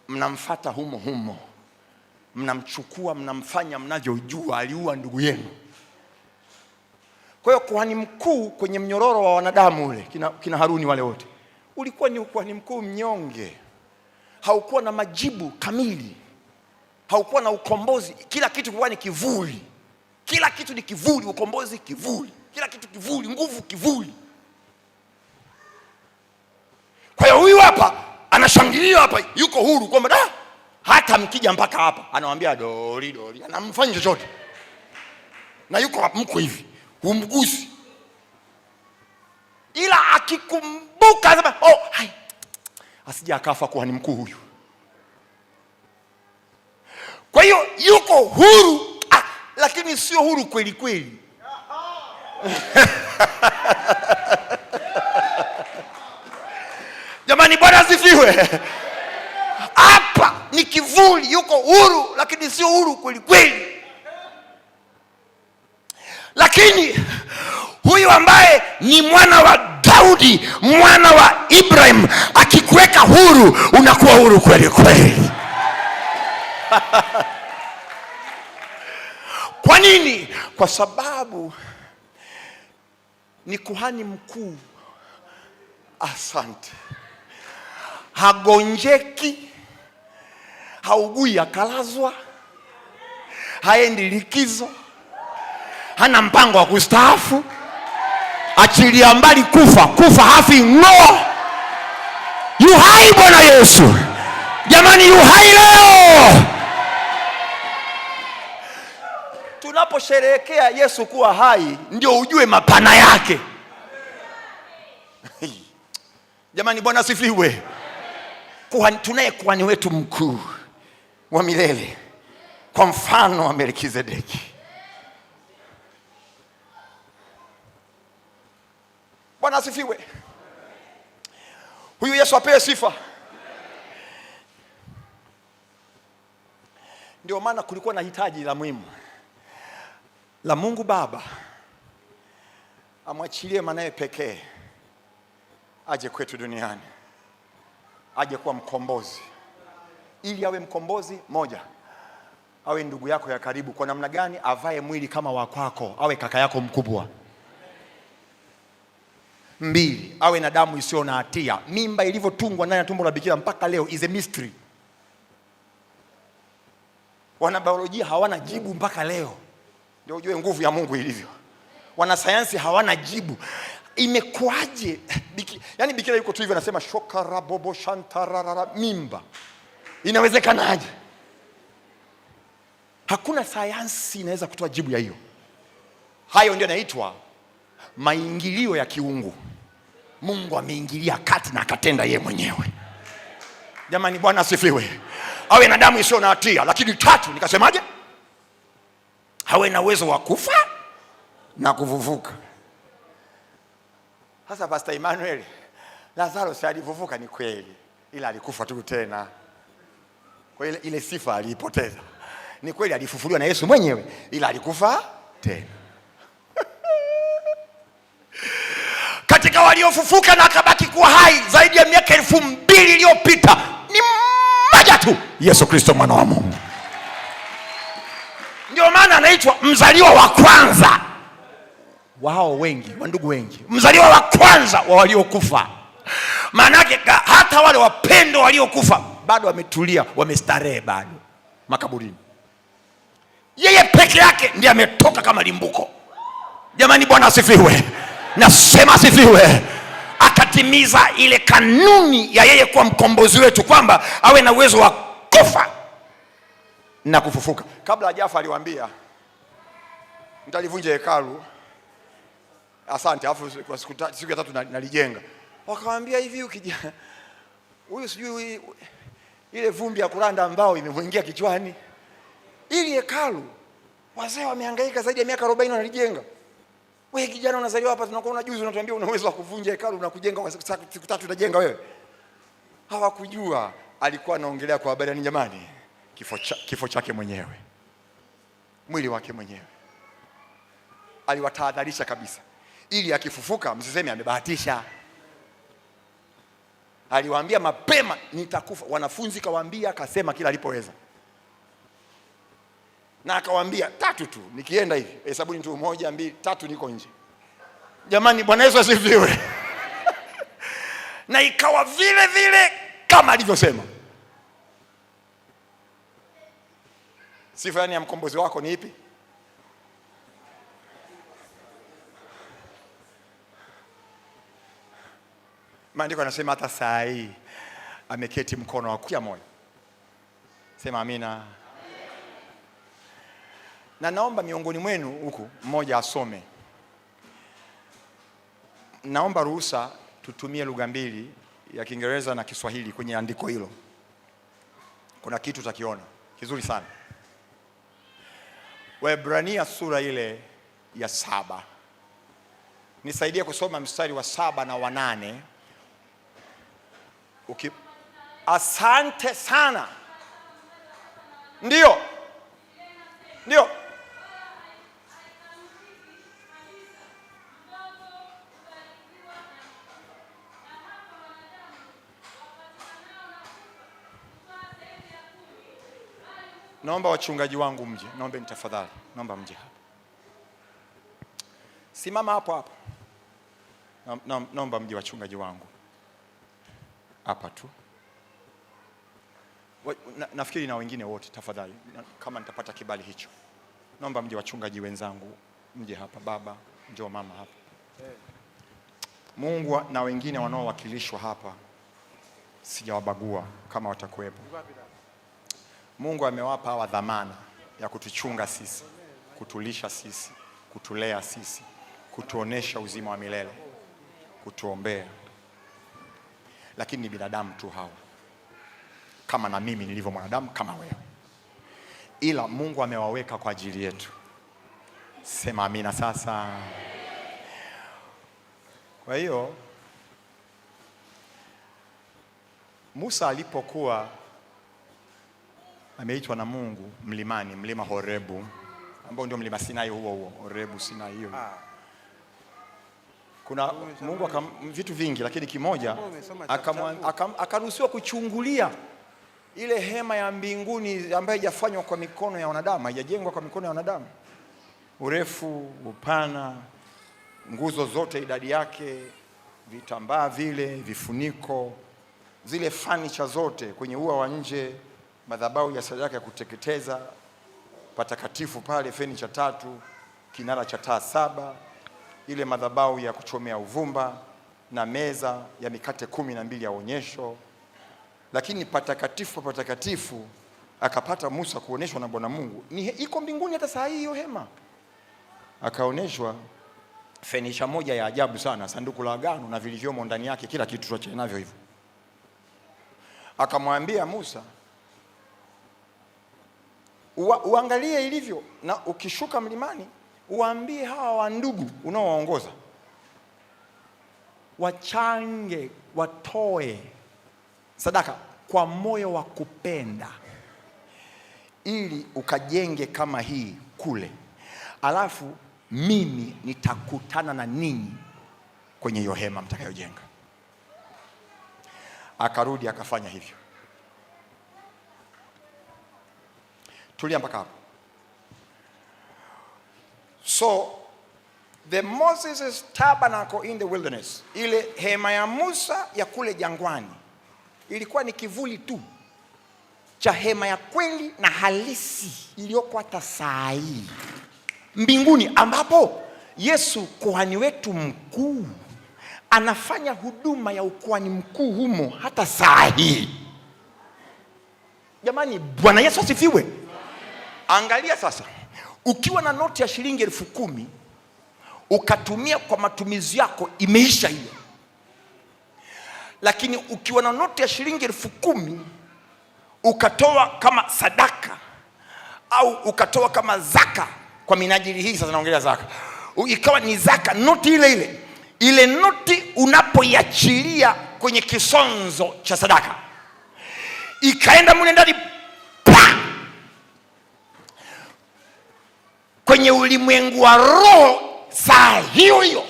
mnamfuata humo humo, mnamchukua, mnamfanya mnavyojua, aliua ndugu yenu. Kwa hiyo kuhani mkuu kwenye mnyororo wa wanadamu ule, kina Haruni wale wote, ulikuwa ni kuhani mkuu mnyonge. Haukuwa na majibu kamili, haukuwa na ukombozi. Kila kitu kilikuwa ni kivuli, kila kitu ni kivuli. Ukombozi kivuli, kila kitu kivuli, nguvu kivuli. anashangilia hapa, yuko huru kwamba hata mkija mpaka hapa anamwambia dori dori, anamfanya chochote, na yuko mko hivi, humgusi, ila akikumbuka anasema hai, asije akafa kuhani mkuu huyu. Kwa hiyo yuko huru, lakini sio huru kweli kweli. Jamani, Bwana asifiwe. Hapa ni kivuli, yuko huru lakini sio huru kweli kweli. Lakini huyu ambaye ni mwana wa Daudi, mwana wa Ibrahim, akikuweka huru unakuwa huru kweli kweli. Kwa nini? Kwa sababu ni kuhani mkuu. Asante. Hagonjeki, haugui akalazwa, haendi likizo, hana mpango wa kustaafu, achilia mbali kufa hafi ngo. Yu hai Bwana Yesu. Jamani, yu hai leo. Tunaposherehekea Yesu kuwa hai, ndio ujue mapana yake. Jamani, Bwana asifiwe. Tunaye kuhani wetu mkuu wa milele kwa mfano wa Melkizedeki. Bwana asifiwe. Huyu Yesu apewe sifa. Ndio maana kulikuwa na hitaji la muhimu la Mungu Baba amwachilie mwanae pekee aje kwetu duniani, aje kuwa mkombozi. Ili awe mkombozi, moja, awe ndugu yako ya karibu. Kwa namna gani? Avae mwili kama wa kwako, awe kaka yako mkubwa. 2, awe na damu isiyo na hatia. Mimba ilivyotungwa ndani ya tumbo la bikira mpaka leo is a mystery. Wanabiolojia hawana jibu mpaka leo. Ndio ujue nguvu ya Mungu ilivyo. Wanasayansi hawana jibu. Imekuaje? Yaani bikira yuko tu hivyo anasema shokara bobo shantarara, mimba. Inawezekanaje? Hakuna sayansi inaweza kutoa jibu ya hiyo. Hayo ndio yanaitwa maingilio ya kiungu. Mungu ameingilia kati na akatenda yeye mwenyewe. Jamani, Bwana asifiwe. Awe na damu isiyo na hatia. Lakini 3, nikasemaje? Hawe na uwezo wa kufa na kufufuka. Sasa Pastor Emmanuel, Lazaro si alifufuka? Ni kweli, ila alikufa tu tena. Kwa ile sifa aliipoteza. Ni kweli alifufuliwa na Yesu mwenyewe, ila alikufa tena. Katika waliofufuka na akabaki kuwa hai zaidi ya miaka 2000 iliyopita ni mmoja tu, Yesu Kristo mwana wa Mungu. Ndio maana anaitwa mzaliwa wa kwanza wao wengi, wa ndugu wengi. Mzaliwa wa kwanza wa waliokufa. Maana yake hata wale wapendo waliokufa bado wametulia, wamestarehe bado makaburini. Yeye peke yake ndiye ametoka kama limbuko. Jamani, Bwana asifiwe. Nasema asifiwe. Akatimiza ile kanuni ya yeye kuwa mkombozi wetu, kwamba awe na uwezo wa kufa na kufufuka. Kabla hajafa aliwaambia mtalivunja hekalu. Asante, afu kwa siku ya 3 nalijenga. Wakamwambia hivi, ukija huyu sijui ile vumbi ya kuranda ambao imemwingia kichwani. Ili hekalu wazee wamehangaika zaidi ya miaka 40 wanalijenga. Wewe kijana unazaliwa hapa, tunakuona juzi unatuambia una uwezo wa kuvunja hekalu na kujenga kwa siku 3 unajenga wewe. Hawakujua alikuwa anaongelea kwa habari ni jamani, kifo chake mwenyewe. Mwili wake mwenyewe. Aliwatahadharisha kabisa. Ili akifufuka msiseme amebahatisha. Aliwaambia mapema nitakufa. Wanafunzi kawaambia, akasema kila alipoweza. Na akawaambia 3 tu, nikienda hivi hesabuni tu 1 2 3 niko nje. Jamani, Bwana Yesu asifiwe. Na ikawa vile vile kama alivyosema. Sifa ya mkombozi wako ni ipi? Maandiko yanasema hata saa hii ameketi mkono wa kulia moyo. Sema amina. Na naomba miongoni mwenu huku mmoja asome. Naomba ruhusa tutumie lugha mbili, ya Kiingereza na Kiswahili kwenye andiko hilo. Kuna kitu utakiona kizuri sana. Waebrania sura ile ya 7. Nisaidie kusoma mstari wa 7 na wa 8. Asante sana. Ndio. Naomba wachungaji wangu mje. Naomba nitafadhali. Naomba mje hapa. Simama hapo hapo. Naomba mje wachungaji wangu. Hapa tu. Nafikiri na wengine wote tafadhali, kama nitapata kibali hicho. Naomba mje wachungaji wenzangu, mje hapa. Baba, njoo mama hapa. Mungu na wengine wanaowakilishwa hapa sijawabagua kama watakuwepo. Mungu amewapa hawa dhamana ya kutuchunga sisi, kutulisha sisi, kutulea sisi, kutuonesha uzima wa milele, kutuombea. Lakini ni binadamu tu hawa, kama na mimi nilivyo mwanadamu kama wewe. Ila Mungu amewaweka kwa ajili yetu. Sema amina sasa. Kwa hiyo Musa alipokuwa ameitwa na Mungu mlimani, mlima Horebu, ambao ndio mlima Sinai huo Horebu Sinai hiyo. Kuna Mungu vitu vingi, lakini kimoja akaruhusiwa kuchungulia ile hema ya mbinguni ambayo haijafanywa kwa mikono ya wanadamu, haijajengwa kwa mikono ya wanadamu. Urefu, upana, nguzo zote idadi yake, vitambaa vile, vifuniko, zile furniture zote kwenye ua wa nje, madhabahu ya sadaka ya kuteketeza, patakatifu pale furniture 3, kinara cha taa 7, ile madhabahu ya kuchomea uvumba na meza ya mikate 12 ya onyesho. Lakini patakatifu akapata Musa kuoneshwa na Bwana Mungu, iko mbinguni hata saa hii hiyo hema. Akaoneshwa furniture moja ya ajabu sana, sanduku la agano na vilivyomo ndani yake, kila kitu tuache navyo hivyo. Akamwambia Musa, uangalie ilivyo, na ukishuka mlimani uambie hawa wa ndugu unaowaongoza wachange, watoe sadaka kwa moyo wa kupenda, ili ukajenge kama hii kule. Alafu mimi nitakutana na ninyi kwenye hiyo hema mtakayojenga. Akarudi akafanya hivyo. Tulia mpaka hapo. So the Moses' tabernacle in the wilderness, ile hema ya Musa ya kule jangwani, ilikuwa ni kivuli tu cha hema ya kweli na halisi iliyoko hata saa hii mbinguni, ambapo Yesu kuhani wetu mkuu anafanya huduma ya ukuhani mkuu humo hata saa hii. Jamani, Bwana Yesu asifiwe. Angalia sasa, ukiwa na noti ya shilingi 10,000 ukatumia kwa matumizi yako, imeisha hiyo. Lakini ukiwa na noti ya shilingi 10,000 ukatoa kama sadaka au ukatoa kama zaka, kwa minajili hii sasa naongelea zaka, ikawa ni zaka, noti ile noti unapoiachilia kwenye kisonzo cha sadaka, ikaenda mule ndani kwenye ulimwengu wa roho, saa hiyo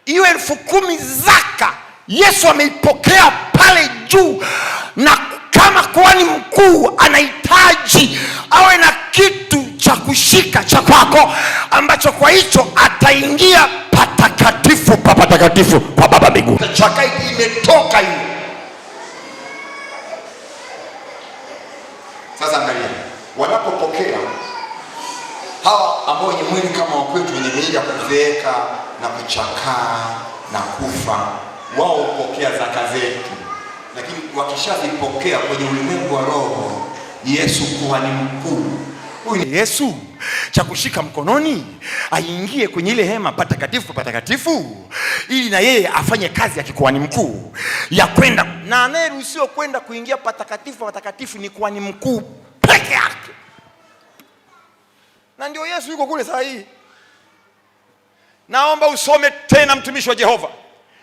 10,000 zaka Yesu ameipokea pale juu. Na kama kuhani mkuu anahitaji awe na kitu cha kushika cha kwako, ambacho kwa hicho ataingia patakatifu pa patakatifu kwa Baba mbinguni. Chaka imetoka hiyo. Sasa angalia, wanapopokea hawa ambao ni mwili kama wa kwetu, wenye miili ya kuzeeka na kuchakaa na kufa, wao hupokea zaka zetu. Lakini wakishavipokea kwenye ulimwengu wa roho, Yesu kuwa ni mkuu. Huyu ni Yesu cha kushika mkononi, aingie kwenye ile hema patakatifu ili na yeye afanye kazi ya kikuhani mkuu ya kwenda, na anayeruhusiwa kwenda kuingia patakatifu ni kuhani mkuu peke yake. Na ndio Yesu yuko kule saa hii. Naomba usome tena, mtumishi wa Jehova,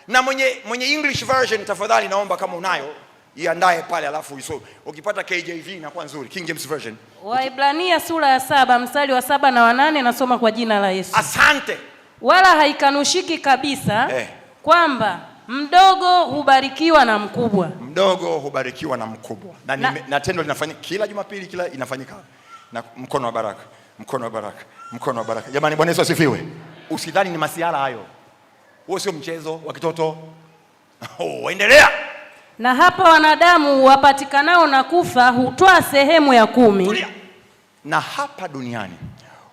na mwenye English version tafadhali, naomba kama unayo iandae pale, alafu usome. Ukipata KJV inakuwa nzuri, King James version. Waebrania sura ya 7 mstari wa 7 na 8, nasoma kwa jina la Yesu. Asante. Wala haikanushiki kabisa kwamba mdogo hubarikiwa na mkubwa. Mdogo hubarikiwa na mkubwa. Na tendo linafanyika kila Jumapili, kila inafanyika na mkono wa baraka, mkono wa baraka, mkono wa baraka. Jamani, Bwana Yesu asifiwe. Usidhani ni masiala hayo. Huo sio mchezo wa kitoto. Endelea. Na hapa wanadamu wapatikanao na kufa hutoa sehemu ya 10. Tulia. Na hapa duniani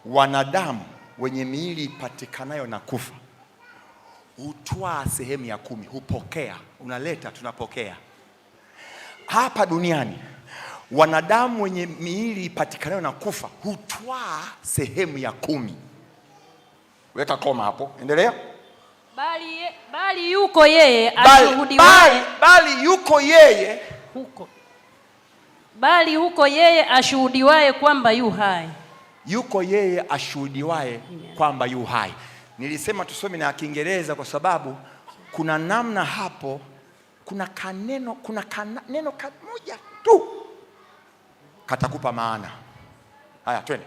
wanadamu wenye miili ipatikanayo na kufa hutoa sehemu ya 10, hupokea. Unaleta, tunapokea. Hapa duniani wanadamu wenye miili ipatikanayo na kufa hutoa sehemu ya 10. Weka koma hapo, endelea. Bali yuko yeye ashuhudiwaye. Bali yuko yeye huko. Bali huko yeye ashuhudiwaye kwamba yu hai. Yuko yeye ashuhudiwaye kwamba yu hai. Nilisema tusome na Kiingereza kwa sababu kuna namna hapo, kuna kaneno kamoja tu katakupa maana. Haya, twende.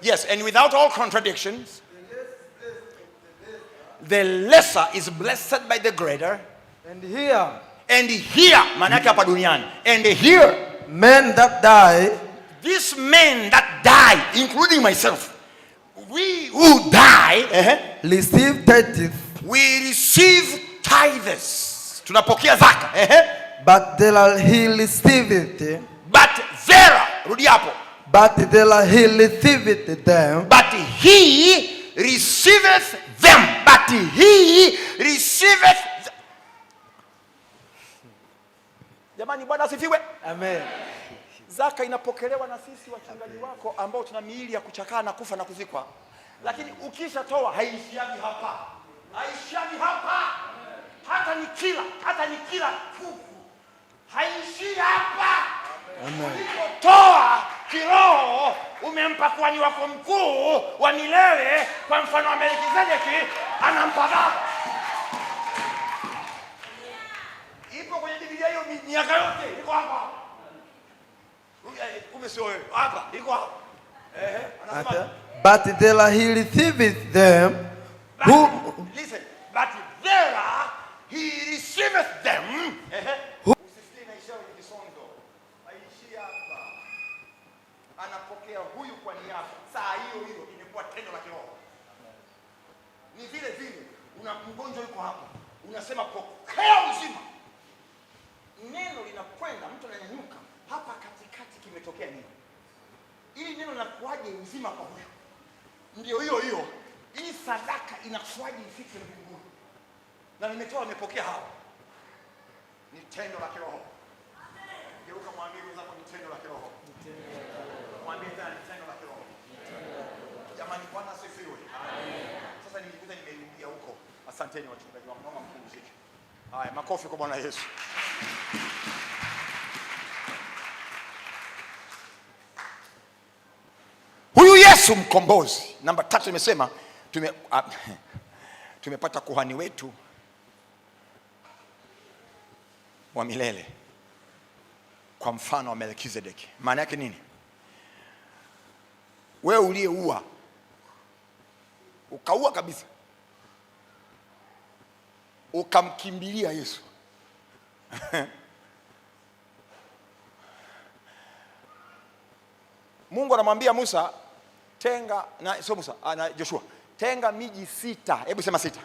Yes, and without all contradictions, the lesser is blessed by the greater. And here, maana yake hapa duniani. And here, men that die, these men that die, including myself, we who die, receive tithes. We receive tithes. Tunapokea zaka. But there he receiveth. But there, rudi hapo. But there he receiveth them. But he receiveth them. But he receiveth them. Jamani, Bwana asifiwe. Amen. Zaka inapokelewa na sisi wachungaji wako ambao tuna miili ya kuchakaa na kufa na kuzikwa. Lakini ukishatoa haishiagi hapa. Haishiagi hapa. Hata nikila kuku haishi hapa. Ulipotoa kiroho umempa kuhani wako mkuu wa milele, kwa mfano wa Melkizedeki, anampa zaka. Ipo kwenye Biblia hiyo miaka yote, iko hapa. Kumbe sio wewe. Hapa, iko hapa. Anasema but there he receiveth them. Listen, but there he receiveth them. Anapokea huyu kwa niaba. Saa hiyo imekuwa tendo la kiroho. Ni vile una mgonjwa yuko hapa, unasema pokea uzima. Neno linakwenda, mtu ananyanyuka, hapa katikati kimetokea nini? Ili neno linakuaje uzima kwa huyu? Ndio hiyo. Hii sadaka inakuaje ifike mbinguni? Na nimepokea hapa. Ni tendo la kiroho. Geuka mwambie wenzako ni tendo la kiroho. Mwambie tena ni tendo la kiroho. Jamani, Bwana asifiwe. Sasa nilikuta nimeirudia huko. Asanteni wachungaji wangu, naomba mpumzike. Haya, makofi kwa Bwana Yesu. Huyu Yesu mkombozi. Namba 3 imesema tumepata kuhani wetu wa milele kwa mfano wa Melkizedeki. Maana yake nini? Wewe uliyeua, ukaua kabisa, ukamkimbilia Yesu Mungu anamwambia Musa, tenga na sio Musa, na Joshua, tenga miji 6. Hebu sema 6.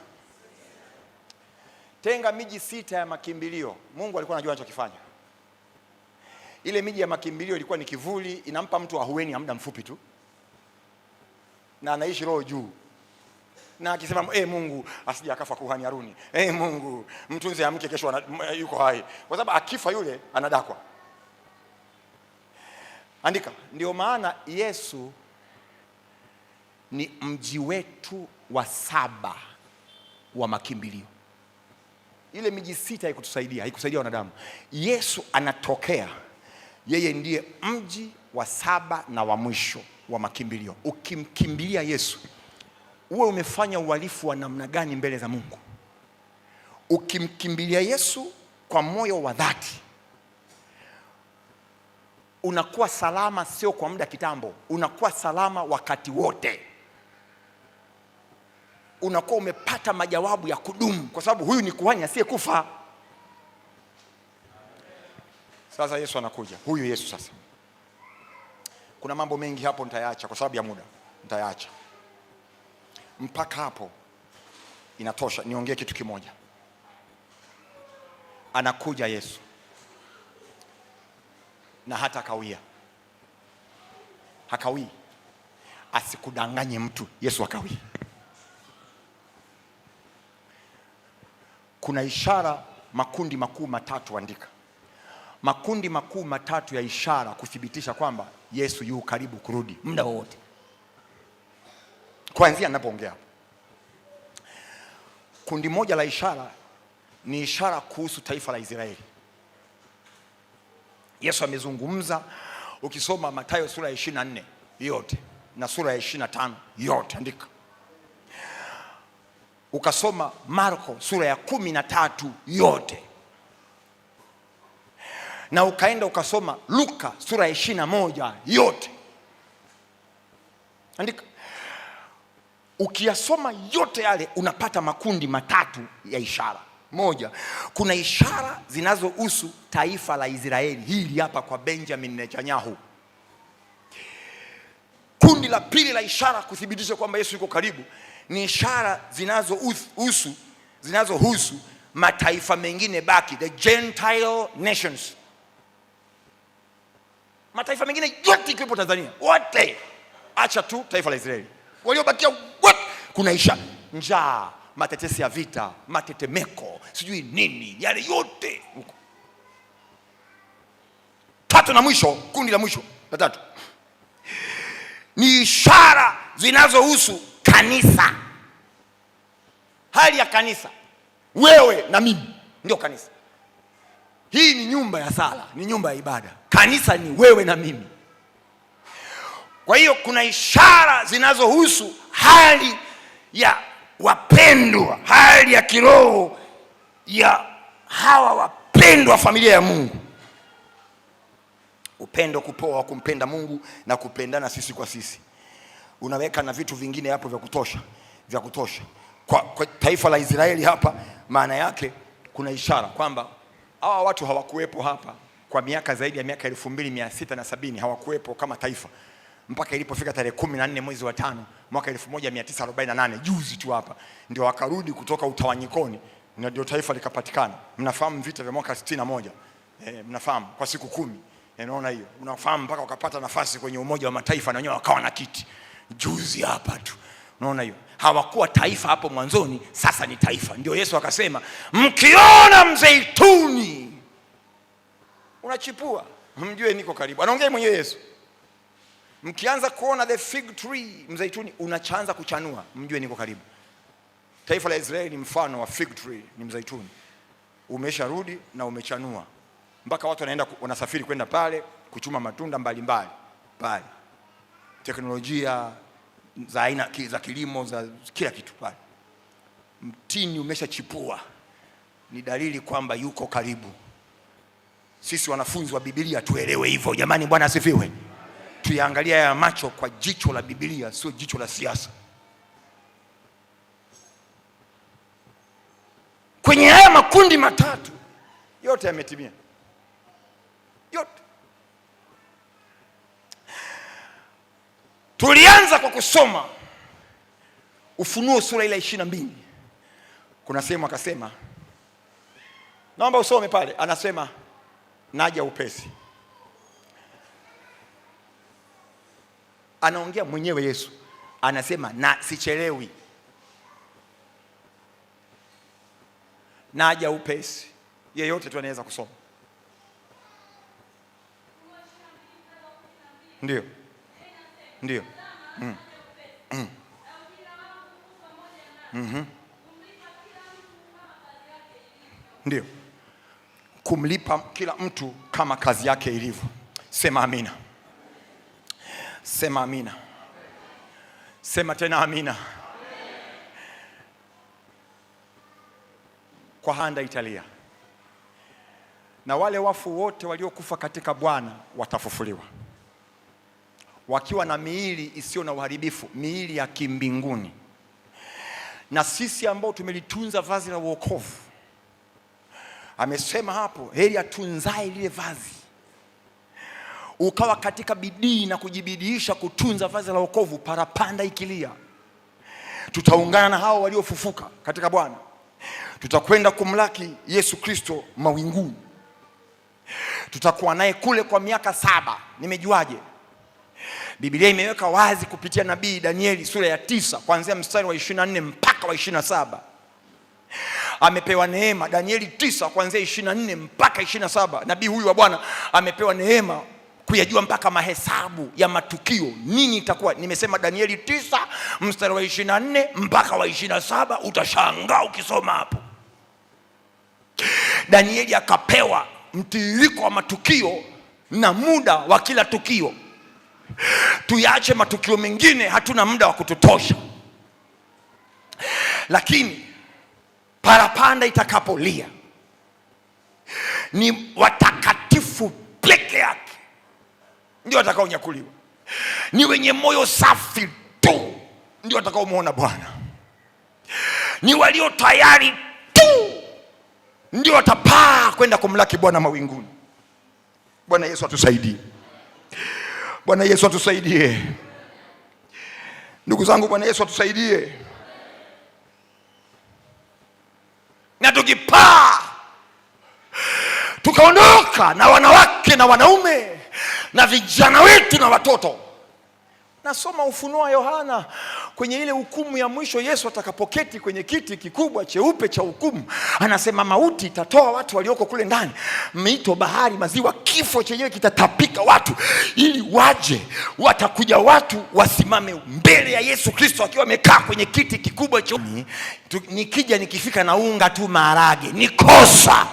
Tenga miji 6 ya makimbilio. Mungu alikuwa anajua anachokifanya. Ile miji ya makimbilio ilikuwa ni kivuli, inampa mtu ahueni ya muda mfupi tu, na anaishi roho juu. Na akisema Mungu asije akafa kuhani Haruni, Mungu mtunze amke kesho yuko hai, kwa sababu akifa yule anadakwa. Andika, ndio maana Yesu ni mji wetu wa 7 wa makimbilio. Ile miji 6 haikusaidia wanadamu. Yesu anatokea, yeye ndiye mji wa 7 na wa mwisho wa makimbilio. Ukimkimbilia Yesu, uwe umefanya uhalifu wa namna gani mbele za Mungu, ukimkimbilia Yesu kwa moyo wa dhati, unakuwa salama. Sio kwa muda kitambo, unakuwa salama wakati wote. Unakuwa umepata majawabu ya kudumu, kwa sababu huyu ni kuhani asiyekufa. Sasa Yesu anakuja, huyu Yesu sasa. Kuna mambo mengi hapo nitayaacha kwa sababu ya muda, nitayaacha mpaka hapo. Inatosha niongee kitu kimoja. Anakuja Yesu na hata hakawii. Asikudanganye mtu, Yesu hakawii. Kuna ishara makundi makuu matatu, andika. Makundi makuu matatu ya ishara kuthibitisha kwamba Yesu yu karibu kurudi muda wote. Kuanzia ninapoongea, kundi moja la ishara ni ishara kuhusu taifa la Israeli. Yesu amezungumza, ukisoma Mathayo sura ya 24 yote na sura ya 25 yote, andika. Ukasoma Marko sura ya 13 yote, na ukaenda ukasoma Luka sura ya 21 yote, andika. Ukiyasoma yote yale unapata makundi matatu ya ishara. Moja, kuna ishara zinazohusu taifa la Israeli, hili hapa kwa Benjamin Netanyahu. Kundi la pili la ishara kuthibitisha kwamba Yesu yuko karibu ni ishara zinazohusu mataifa mengine baki, the Gentile nations. Mataifa mengine yote ikiwepo Tanzania, wote, acha tu taifa la Israeli. Waliobakia wote kuna ishara. Njaa, matetesi ya vita, matetemeko, sijui nini, yale yote huko. Tatu na mwisho, kundi la mwisho la tatu, ni ishara zinazohusu kanisa. Hali ya kanisa, wewe na mimi ndio kanisa. Hii ni nyumba ya sala, ni nyumba ya ibada. Kanisa ni wewe na mimi. Kwa hiyo kuna ishara zinazohusu hali ya wapendwa, hali ya kiroho ya hawa wapendwa familia ya Mungu. Upendo, kupoa, kumpenda Mungu na kupendana sisi kwa sisi. Unaweka na vitu vingine hapo vya kutosha. Kwa taifa la Israeli hapa, maana yake kuna ishara kwamba hawa watu hawakuwepo hapa kwa miaka zaidi ya miaka 2670, hawakuwepo kama taifa mpaka ilipofika tarehe 14 mwezi wa 5 mwaka 1948, juzi tu hapa ndio wakarudi kutoka utawanyikoni, na ndio taifa likapatikana. Mnafahamu vita vya mwaka 61, mnafahamu, kwa siku 10. Unaona hiyo, unafahamu, mpaka wakapata nafasi kwenye Umoja wa Mataifa na wenyewe wakawa na kiti juzi hapa tu. Unaona hiyo, hawakuwa taifa hapo mwanzoni, sasa ni taifa. Ndio Yesu akasema, mkiona mzeituni unachipua mjue niko karibu. Anaongea mwenyewe Yesu. Mkianza kuona the fig tree, mzeituni unaanza kuchanua, mjue niko karibu. Taifa la Israeli ni mfano wa fig tree, ni mzeituni. Umesharudi na umechanua. Mpaka watu wanasafiri kwenda pale kuchuma matunda mbalimbali pale. Teknolojia za aina za kilimo, za kila kitu pale. Mtini umeshachipua, ni dalili kwamba yuko karibu. Sisi wanafunzi wa Biblia tuelewe hivyo. Jamani, Bwana asifiwe. Tuyaangalia ya macho kwa jicho la Biblia, sio jicho la siasa. Kwenye haya makundi matatu yote yametimia. Yote. Tulianza kwa kusoma Ufunuo sura ile 22. Kuna sehemu akasema, naomba usome pale, anasema naja upesi. Anaongea mwenyewe Yesu, anasema na sichelewi. naja upesi. Yeyote tu anaweza kusoma. Ndio. Ndio. Ndio. Kumlipa kila mtu kama kazi yake ilivyo. Sema amina. Sema amina. Sema tena amina. Kwa handa italia. Na wale wafu wote waliokufa katika Bwana watafufuliwa, wakiwa na miili isiyo na uharibifu, miili ya kimbinguni. Na sisi ambao tumelitunza vazi la wokovu, amesema hapo, heri atunzaye lile vazi. Ukawa katika bidii na kujibidiisha kutunza vazi la wokovu, parapanda ikilia, tutaungana na hao waliofufuka katika Bwana. Tutakwenda kumlaki Yesu Kristo mawinguni. Tutakuwa naye kule kwa miaka 7. Nimejuaje? Biblia imeweka wazi kupitia nabii Danieli sura ya 9 kuanzia mstari wa 24 mpaka wa 27. Amepewa neema. Danieli 9 kuanzia 24 mpaka 27. Nabii huyu wa Bwana amepewa neema kuyajua mpaka mahesabu ya matukio, nini itakuwa. Nimesema Danieli 9 mstari wa 24 mpaka wa 27, utashangaa ukisoma hapo. Danieli akapewa mtiririko wa matukio na muda wa kila tukio. Tuyache matukio mengine, hatuna muda wa kututosha. Lakini parapanda itakapolia, ni watakatifu peke yake ndio watakaonyakuliwa. Ni wenye moyo safi tu ndio watakaomuona Bwana. Ni walio tayari tu ndio watapaa kwenda kumlaki Bwana mawinguni. Bwana Yesu atusaidie. Bwana Yesu atusaidie. Ndugu zangu, Bwana Yesu atusaidie. Na tukipaa tukaondoka na wanawake na wanaume na vijana wetu na watoto. Nasoma Ufunuo wa Yohana kwenye ile hukumu ya mwisho, Yesu atakapoketi kwenye kiti kikubwa cheupe cha hukumu, anasema mauti itatoa watu walioko kule ndani, mito, bahari, maziwa, kifo chenyewe kitatapika watu ili waje. Watakuja watu wasimame mbele ya Yesu Kristo akiwa amekaa kwenye kiti kikubwa cheupe. Nikija nikifika na unga tu maharage ni kosa.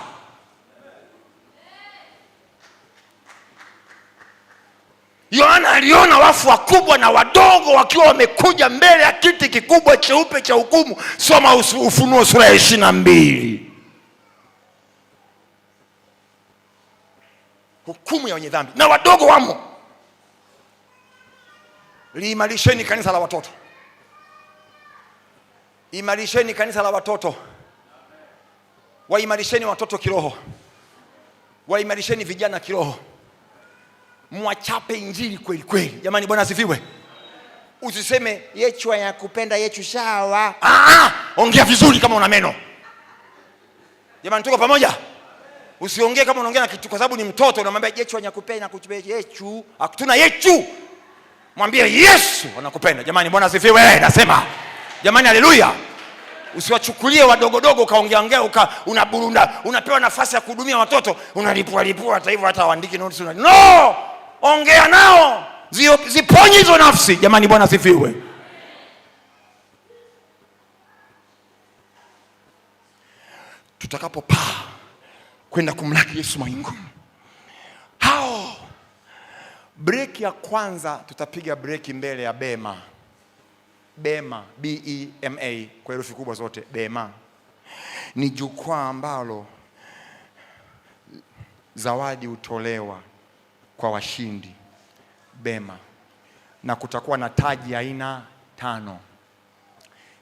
Yohana aliona wafu wakubwa na wadogo wakiwa wamekuja mbele ya kiti kikubwa cheupe cha hukumu. Soma Ufunuo sura ya 22. Hukumu ya wenye dhambi na wadogo wamo. Liimarisheni kanisa la watoto. Imarisheni kanisa la watoto. Waimarisheni watoto kiroho. Waimarisheni vijana kiroho. Mwachape injili kweli kweli. Jamani, Bwana asifiwe. Usiseme yechwa ya kupenda yechu shawa. Ongea vizuri kama una meno. Jamani, tuko pamoja? Usiongee kama unaongea na kitu, kwa sababu ni mtoto unamwambia yechwa ya kupenda kuchubeki yechu. Hakuna yechu. Mwambie Yesu anakupenda. Jamani, Bwana asifiwe. Nasema jamani, haleluya. Usiwachukulie wadogodogo ukaongea unaburunda, unapewa nafasi ya kuhudumia watoto, unalipua hata hivyo, hata waandiki notes. No! Ongea nao. Ziponye hizo nafsi. Jamani, Bwana asifiwe. Tutakapopaa kwenda kumlaki Yesu mawinguni, break ya kwanza tutapiga break mbele ya Bema. Bema, B-E-M-A, kwa herufi kubwa zote. Bema ni jukwaa ambalo zawadi hutolewa kwa washindi. Bema. Na kutakuwa na taji aina 5.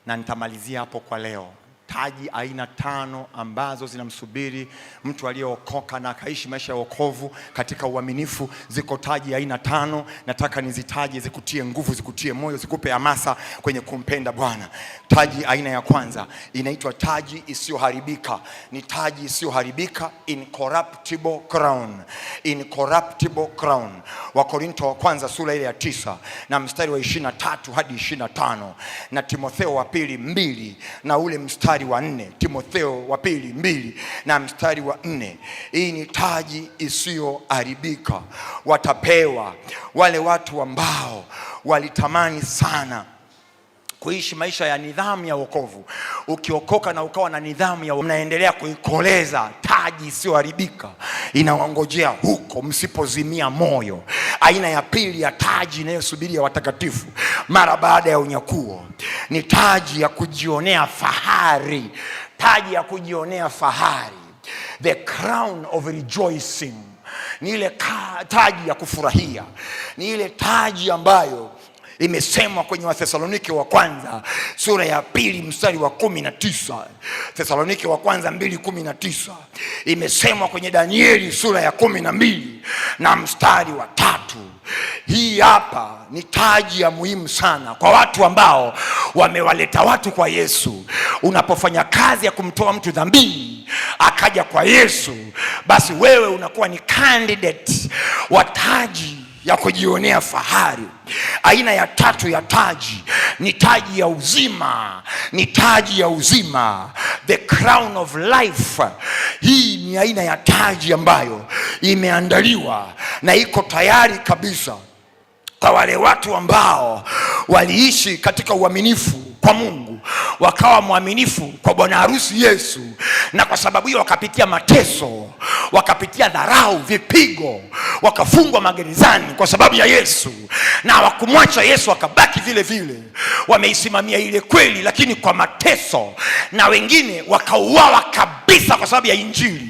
Na nitamalizia hapo kwa leo. Taji aina 5 ambazo zinamsubiri mtu aliyeokoka na akaishi maisha ya wokovu katika uaminifu. Ziko taji aina 5. Nataka nizitaje zikutie nguvu, zikutie moyo, zikupe hamasa kwenye kumpenda Bwana. Taji aina ya kwanza inaitwa taji isiyoharibika. Ni taji isiyoharibika, incorruptible crown. Incorruptible crown. Wakorintho wa kwanza sura ile ya 9 na mstari wa 23 hadi 25, na Timotheo wa pili 2 na ule mstari mstari wa 4. Timotheo wa pili 2 na mstari wa 4. Hii ni taji isiyoharibika watapewa wale watu ambao walitamani sana kuishi maisha ya nidhamu ya wokovu. Ukiokoka na ukawa na nidhamu ya mnaendelea kuikoleza, taji isiyoharibika inawangojea huko msipozimia moyo. Aina ya pili ya taji inayosubiria watakatifu mara baada ya unyakuo ni taji ya kujionea fahari. Taji ya kujionea fahari, the crown of rejoicing. Ni ile taji ya kufurahia, ni ile taji ambayo imesemwa kwenye Wathesalonike wa kwanza sura ya 2 mstari wa 19. Thesalonike wa kwanza 2:19. Imesemwa kwenye Danieli sura ya 12 na mstari wa 3. Hii hapa ni taji ya muhimu sana kwa watu ambao wamewaleta watu kwa Yesu. Unapofanya kazi ya kumtoa mtu dhambini akaja kwa Yesu, basi wewe unakuwa ni candidate wa taji ya kujionea fahari. Aina ya tatu ya taji ni taji ya uzima. Ni taji ya uzima, the crown of life. Hii ni aina ya taji ambayo imeandaliwa na iko tayari kabisa kwa wale watu ambao waliishi katika uaminifu kwa Mungu, wakawa mwaminifu kwa bwana harusi Yesu, na kwa sababu hiyo wakapitia mateso, wakapitia dharau, vipigo, wakafungwa magerezani kwa sababu ya Yesu, na hawakumwacha Yesu, wakabaki vile vile wameisimamia ile kweli, lakini kwa mateso, na wengine wakauawa kabisa kwa sababu ya Injili.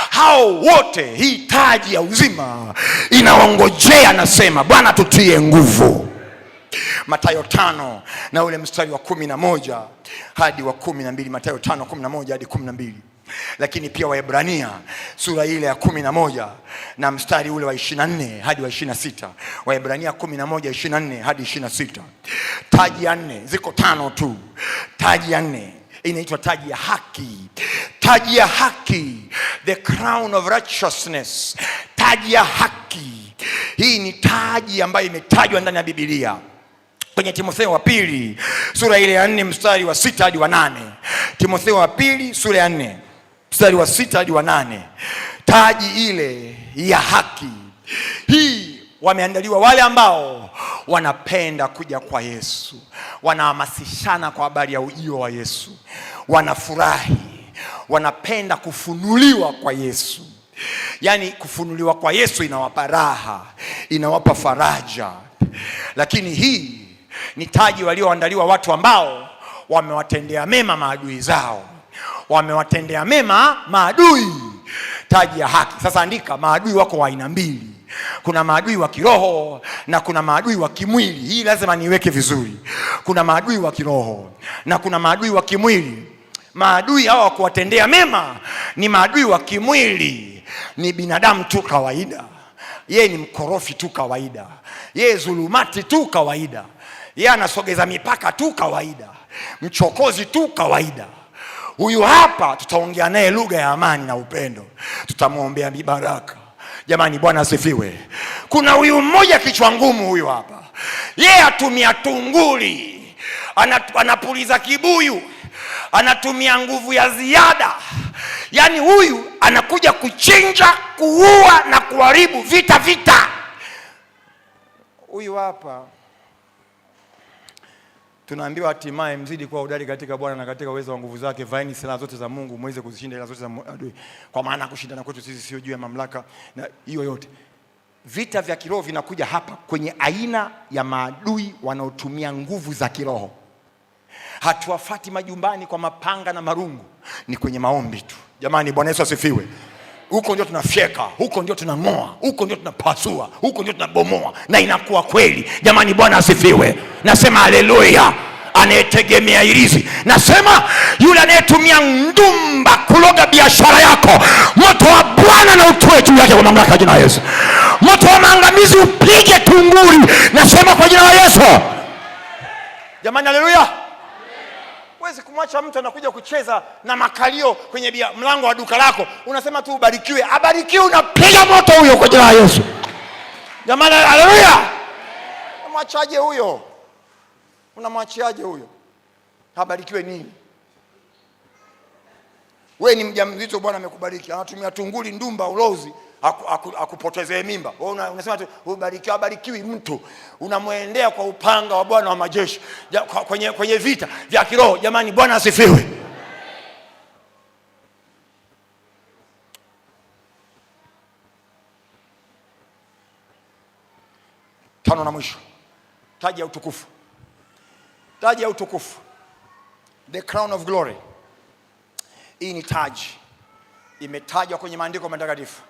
Hao wote hii taji ya uzima inaongojea. Nasema Bwana tutie nguvu. Mathayo 5 na ule mstari wa 11 hadi wa 12. Mathayo 5:11 hadi 12. Lakini pia Waebrania sura ile ya 11 na mstari ule wa 24 hadi wa 26. Waebrania 11:24 hadi 26. Taji ya 4, ziko 5 tu. Taji ya 4 inaitwa taji ya haki. Taji ya haki, the crown of righteousness. Taji ya haki. Hii ni taji ambayo imetajwa ndani ya Biblia kwenye Timotheo wa pili sura ile ya 4 mstari wa 6 hadi wa 8. Timotheo wa pili sura ya 4 mstari wa 6 hadi wa 8. Taji ile ya haki hii wameandaliwa wale ambao wanapenda kuja kwa Yesu, wanahamasishana kwa habari ya ujio wa Yesu, wanafurahi, wanapenda kufunuliwa kwa Yesu. Yaani kufunuliwa kwa Yesu inawapa raha, inawapa faraja. Lakini hii ni taji walioandaliwa watu ambao wamewatendea mema maadui zao, wamewatendea mema maadui. Taji ya haki. Sasa andika, maadui wako wa aina mbili. Kuna maadui wa kiroho na kuna maadui wa kimwili. Hii lazima niweke vizuri. Kuna maadui wa kiroho na kuna maadui wa kimwili. Maadui hawa wa kuwatendea mema ni maadui wa kimwili. Ni binadamu tu kawaida. Yeye ni mkorofi tu kawaida. Yeye zulumati tu kawaida. Yeye anasogeza mipaka tu kawaida. Mchokozi tu kawaida. Huyu hapa tutaongea naye lugha ya amani na upendo. Tutamwombea baraka. Jamani, Bwana asifiwe. Kuna huyu mmoja kichwa ngumu huyu hapa. Yeye atumia tunguli, anapuliza kibuyu, anatumia nguvu ya ziada. Yaani huyu anakuja kuchinja, kuua na kuharibu vita. Huyu hapa tunaambiwa hatimaye mzidi kuwa hodari katika Bwana na katika uwezo wa nguvu zake. Vaeni silaha zote za Mungu muweze kuzishinda ila zote za adui. Kwa maana kushindana kwetu sisi sio juu ya mamlaka na hiyo yote. Vita vya kiroho vinakuja hapa kwenye aina ya maadui wanaotumia nguvu za kiroho. Hatuwafati majumbani kwa mapanga na marungu, ni kwenye maombi tu. Jamani, Bwana Yesu asifiwe. Huko ndio tunafyeka, huko ndio tunang'oa, huko ndio tunapasua, huko ndio tunabomoa, na inakuwa kweli. Jamani, Bwana asifiwe. Nasema haleluya. Anayetegemea irizi, nasema yule anayetumia ndumba kuloga biashara yako, moto wa Bwana na utoe juu yake kwa mamlaka ya jina la Yesu. Moto wa maangamizi upige tunguri, nasema kwa jina la Yesu. Jamani, haleluya. Huwezi kumwacha mtu anakuja kucheza na makalio kwenye mlango wa duka lako, unasema tu ubarikiwe. Abarikiwe, unapiga moto huyo kwa jina la Yesu. Jamani, haleluya. Unamwachaje huyo? Unamwachiaje huyo? Habarikiwe nini? Wewe ni mjamzito, Bwana amekubariki, anatumia tunguli, ndumba, ulozi akupotezee mimba. Wewe unasema tu ubarikiwa. Barikiwi mtu, unamwendea kwa upanga wa Bwana wa majeshi kwenye vita vya kiroho. Jamani, Bwana asifiwe. Tano na mwisho, taji ya utukufu. Taji ya utukufu, the crown of glory. Hii ni taji imetajwa kwenye maandiko matakatifu.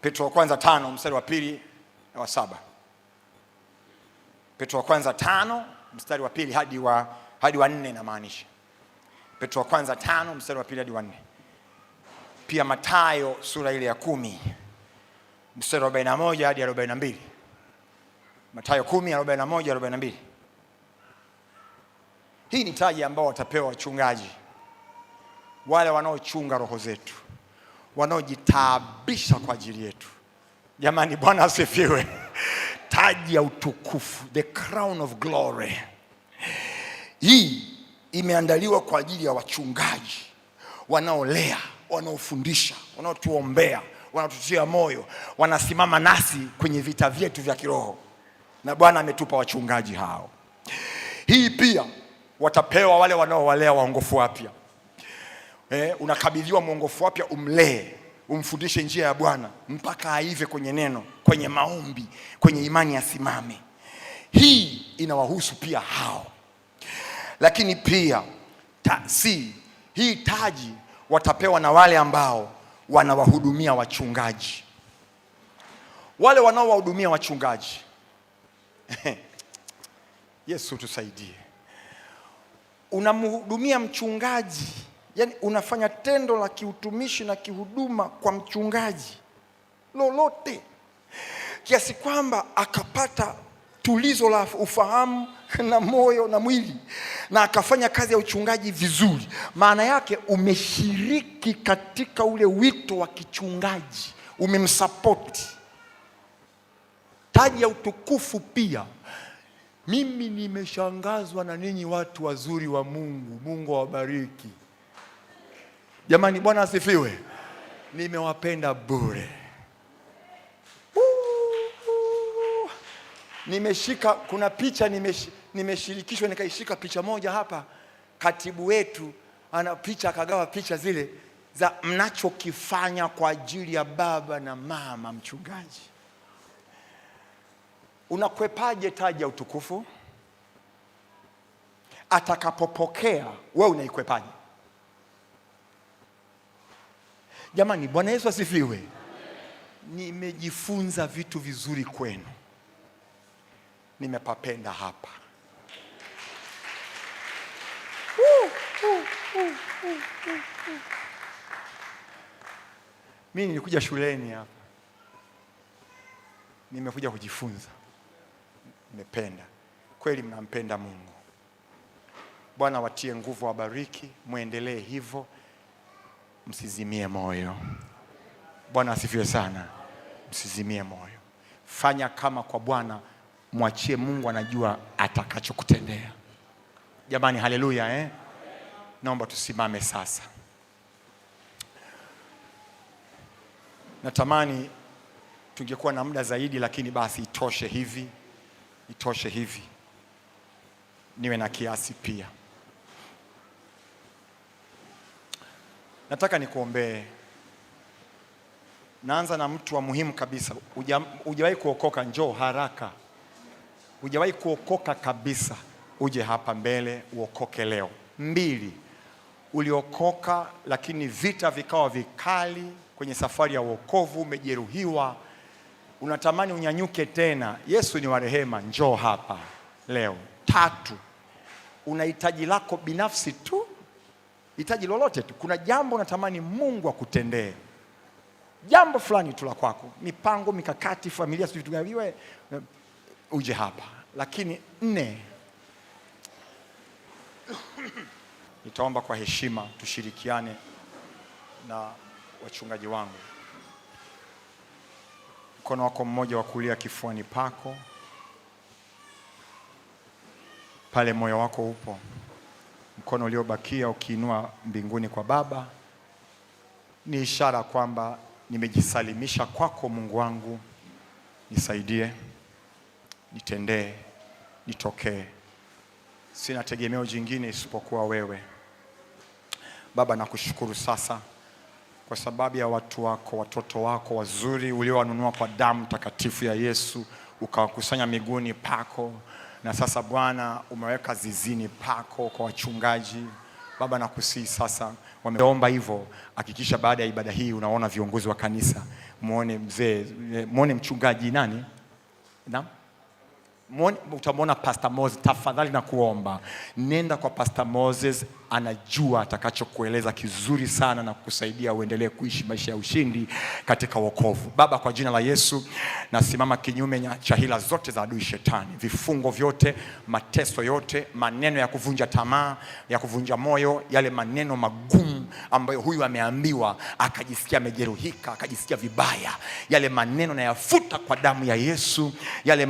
Petro wa kwanza 5 mstari wa 2 na wa 7. Petro wa kwanza 5 mstari wa 2 hadi wa 4 na maanisha. Petro wa kwanza 5 mstari wa 2 hadi wa 4. Pia Mathayo sura ile ya 10 mstari wa 41 hadi 42. Mathayo 10:41 42. Hii ni taji ambao watapewa wachungaji, wale wanaochunga roho zetu, wanaojitaabisha kwa ajili yetu. Jamani, Bwana asifiwe. Taji ya utukufu, the crown of glory. Hii imeandaliwa kwa ajili ya wachungaji wanaolea, wanaofundisha, wanaotuombea, wanatutia moyo, wanasimama nasi kwenye vita vyetu vya kiroho. Na Bwana ametupa wachungaji hao. Hii pia watapewa wale wanaowalea waongofu wapya. Unakabidhiwa mwongofu wapya, umlee, umfundishe njia ya Bwana mpaka aive kwenye neno, kwenye maombi, kwenye imani asimame. Hii inawahusu pia hao. Lakini pia hii taji watapewa na wale ambao wanawahudumia wachungaji. Wale wanaowahudumia wachungaji. Yesu tusaidie. Unamhudumia mchungaji, yani unafanya tendo la kiutumishi na kihuduma kwa mchungaji lolote, kiasi kwamba akapata tulizo la ufahamu na moyo na mwili, na akafanya kazi ya uchungaji vizuri. Maana yake umeshiriki katika ule wito wa kichungaji, umemsupport. Taji ya utukufu pia. Mimi nimeshangazwa na ninyi watu wazuri wa Mungu. Mungu awabariki. Jamani, Bwana asifiwe. Nimewapenda bure. Nimeshika, kuna picha nimeshirikishwa, nikaishika picha moja hapa. Katibu wetu ana picha, akagawa picha zile za mnachokifanya kwa ajili ya baba na mama mchungaji. Unakwepaje taji ya utukufu? Atakapopokea, wewe unaikwepaje? Jamani, Bwana Yesu asifiwe. Nimejifunza vitu vizuri kwenu. Nimepapenda hapa. Mimi nilikuja shuleni hapa, nimekuja kujifunza. Nimependa kweli, mnampenda Mungu. Bwana watie nguvu, wabariki, muendelee hivyo, msizimie moyo. Bwana asifiwe sana. Msizimie moyo, fanya kama kwa Bwana, mwachie Mungu, anajua atakachokutendea. Jamani, haleluya. Naomba tusimame sasa. Natamani tungekuwa na muda zaidi, lakini basi itoshe hivi. Niwe na kiasi pia. Nataka nikuombee. Naanza na mtu wa muhimu kabisa. Hujawahi kuokoka, njoo haraka. Hujawahi kuokoka kabisa, uje hapa mbele uokoke leo. 2, uliokoka lakini vita vikawa vikali kwenye safari ya wokovu, umejeruhiwa, unatamani unyanyuke tena. Yesu ni wa rehema, njoo hapa leo. 3, una hitaji lako binafsi tu, hitaji lolote tu. Kuna jambo unatamani Mungu akutendee, jambo fulani tu la kwako, mipango, mikakati, familia, sio vitu gani, uje hapa. Lakini 4, nitaomba kwa heshima tushirikiane na wachungaji wangu. Mkono wako mmoja wa kulia kifuani pako, pale moyo wako upo, mkono uliobakia ukiinua mbinguni kwa Baba, ni ishara kwamba nimejisalimisha kwako. Mungu wangu, nisaidie, nitendee, nitokee. Sina tegemeo jingine isipokuwa wewe. Baba, nakushukuru sasa kwa sababu ya watu wako, watoto wako wazuri uliowanunua kwa damu takatifu ya Yesu, ukawakusanya miguuni pako, na sasa Bwana umeweka zizini pako kwa wachungaji. Baba, nakusihi sasa, wameomba hivyo, hakikisha baada ya ibada hii unaona viongozi wa kanisa, muone mzee, muone mchungaji nani? Naam. Utamwona Pastor Moses. Tafadhali na kuomba, nenda kwa Pastor Moses, anajua atakachokueleza kizuri sana na kukusaidia uendelee kuishi maisha ya ushindi katika wokovu. Baba, kwa jina la Yesu nasimama kinyume cha hila zote za adui shetani, vifungo vyote, mateso yote, maneno ya kuvunja tamaa, ya kuvunja moyo, yale maneno magumu ambayo huyu ameambiwa akajisikia amejeruhika, akajisikia vibaya, yale maneno na yafuta kwa damu ya Yesu. Yale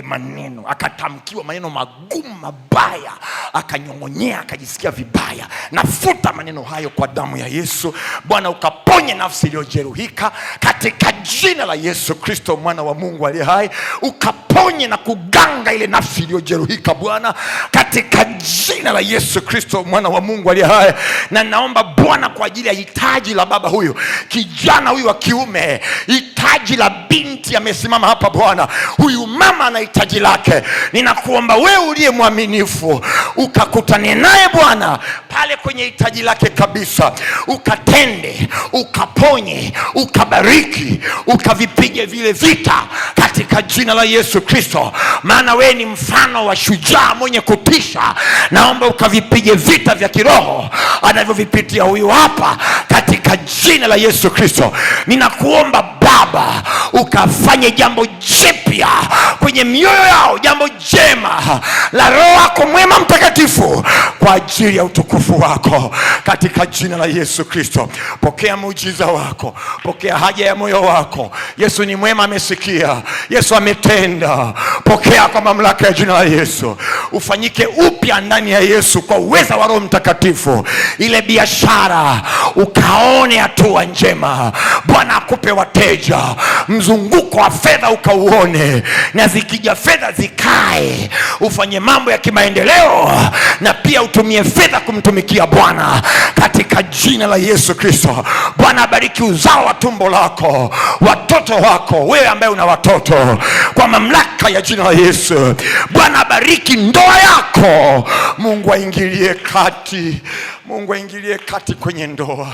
maneno akatamkiwa maneno magumu mabaya, akanyong'onyea, akajisikia vibaya, nafuta maneno hayo kwa damu ya Yesu. Bwana, ukaponye nafsi iliyojeruhika katika jina la Yesu Kristo, mwana wa Mungu aliye hai. Ukaponye na kuganga ile nafsi iliyojeruhika Bwana, katika jina la Yesu Kristo, mwana wa Mungu aliye hai. Na naomba Bwana kwa ajili ya hitaji la baba huyu, kijana huyu wa kiume, hitaji la binti amesimama hapa Bwana, huyu mama ana hitaji lake. Ninakuomba wewe uliye mwaminifu, ukakutane naye Bwana pale kwenye hitaji lake kabisa, ukatende, ukaponye, ukabariki, ukavipige vile vita katika jina la Yesu Kristo, maana wewe ni mfano wa shujaa mwenye kutisha. Naomba ukavipige vita vya kiroho anavyovipitia huyu hapa katika jina la Yesu Kristo. Ninakuomba Baba, ukafanye jambo jipya kwenye mioyo yao, jambo jema la Roho wako mwema mtakatifu kwa ajili ya utukufu wako katika jina la Yesu Kristo. Pokea muujiza wako, pokea haja ya moyo wako. Yesu ni mwema, amesikia, Yesu ametenda. Pokea kwa mamlaka ya jina la Yesu, ufanyike upya ndani ya Yesu kwa uweza wa Roho Mtakatifu. Ile biashara ukaone hatua njema. Bwana akupe wateja, mzunguko wa fedha ukauone, na zikija fedha zikae, ufanye mambo ya kimaendeleo, na pia utumie fedha kumtumikia Bwana katika jina la Yesu Kristo. Bwana abariki uzao wa tumbo lako, watoto wako, wewe ambaye una watoto, kwa mamlaka ya jina la Yesu. Bwana abariki ndoa yako. Mungu aingilie kati, Mungu aingilie kati kwenye ndoa.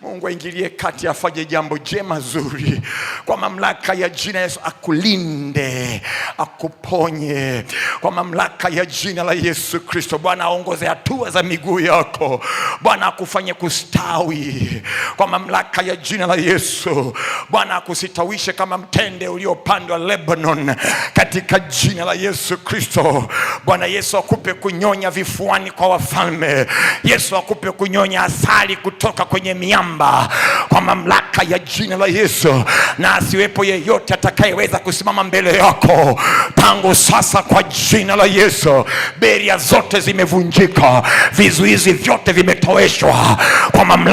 Mungu aingilie kati, afanye jambo jema zuri kwa mamlaka ya jina Yesu. Akulinde, akuponye kwa mamlaka ya jina la Yesu Kristo. Bwana aongoze hatua za miguu yako. Bwana akufanye kustawi kwa mamlaka ya jina la Yesu. Bwana akusitawishe kama mtende uliopandwa Lebanon katika jina la Yesu Kristo. Bwana Yesu akupe kunyonya vifuani kwa wafalme. Yesu akupe kunyonya asali kutoka kwenye miamba kwa mamlaka ya jina la Yesu, na asiwepo yeyote atakayeweza kusimama mbele yako tangu sasa kwa jina la Yesu. Beria zote zimevunjika, vizuizi vyote vimetoweshwa kwa mamlaka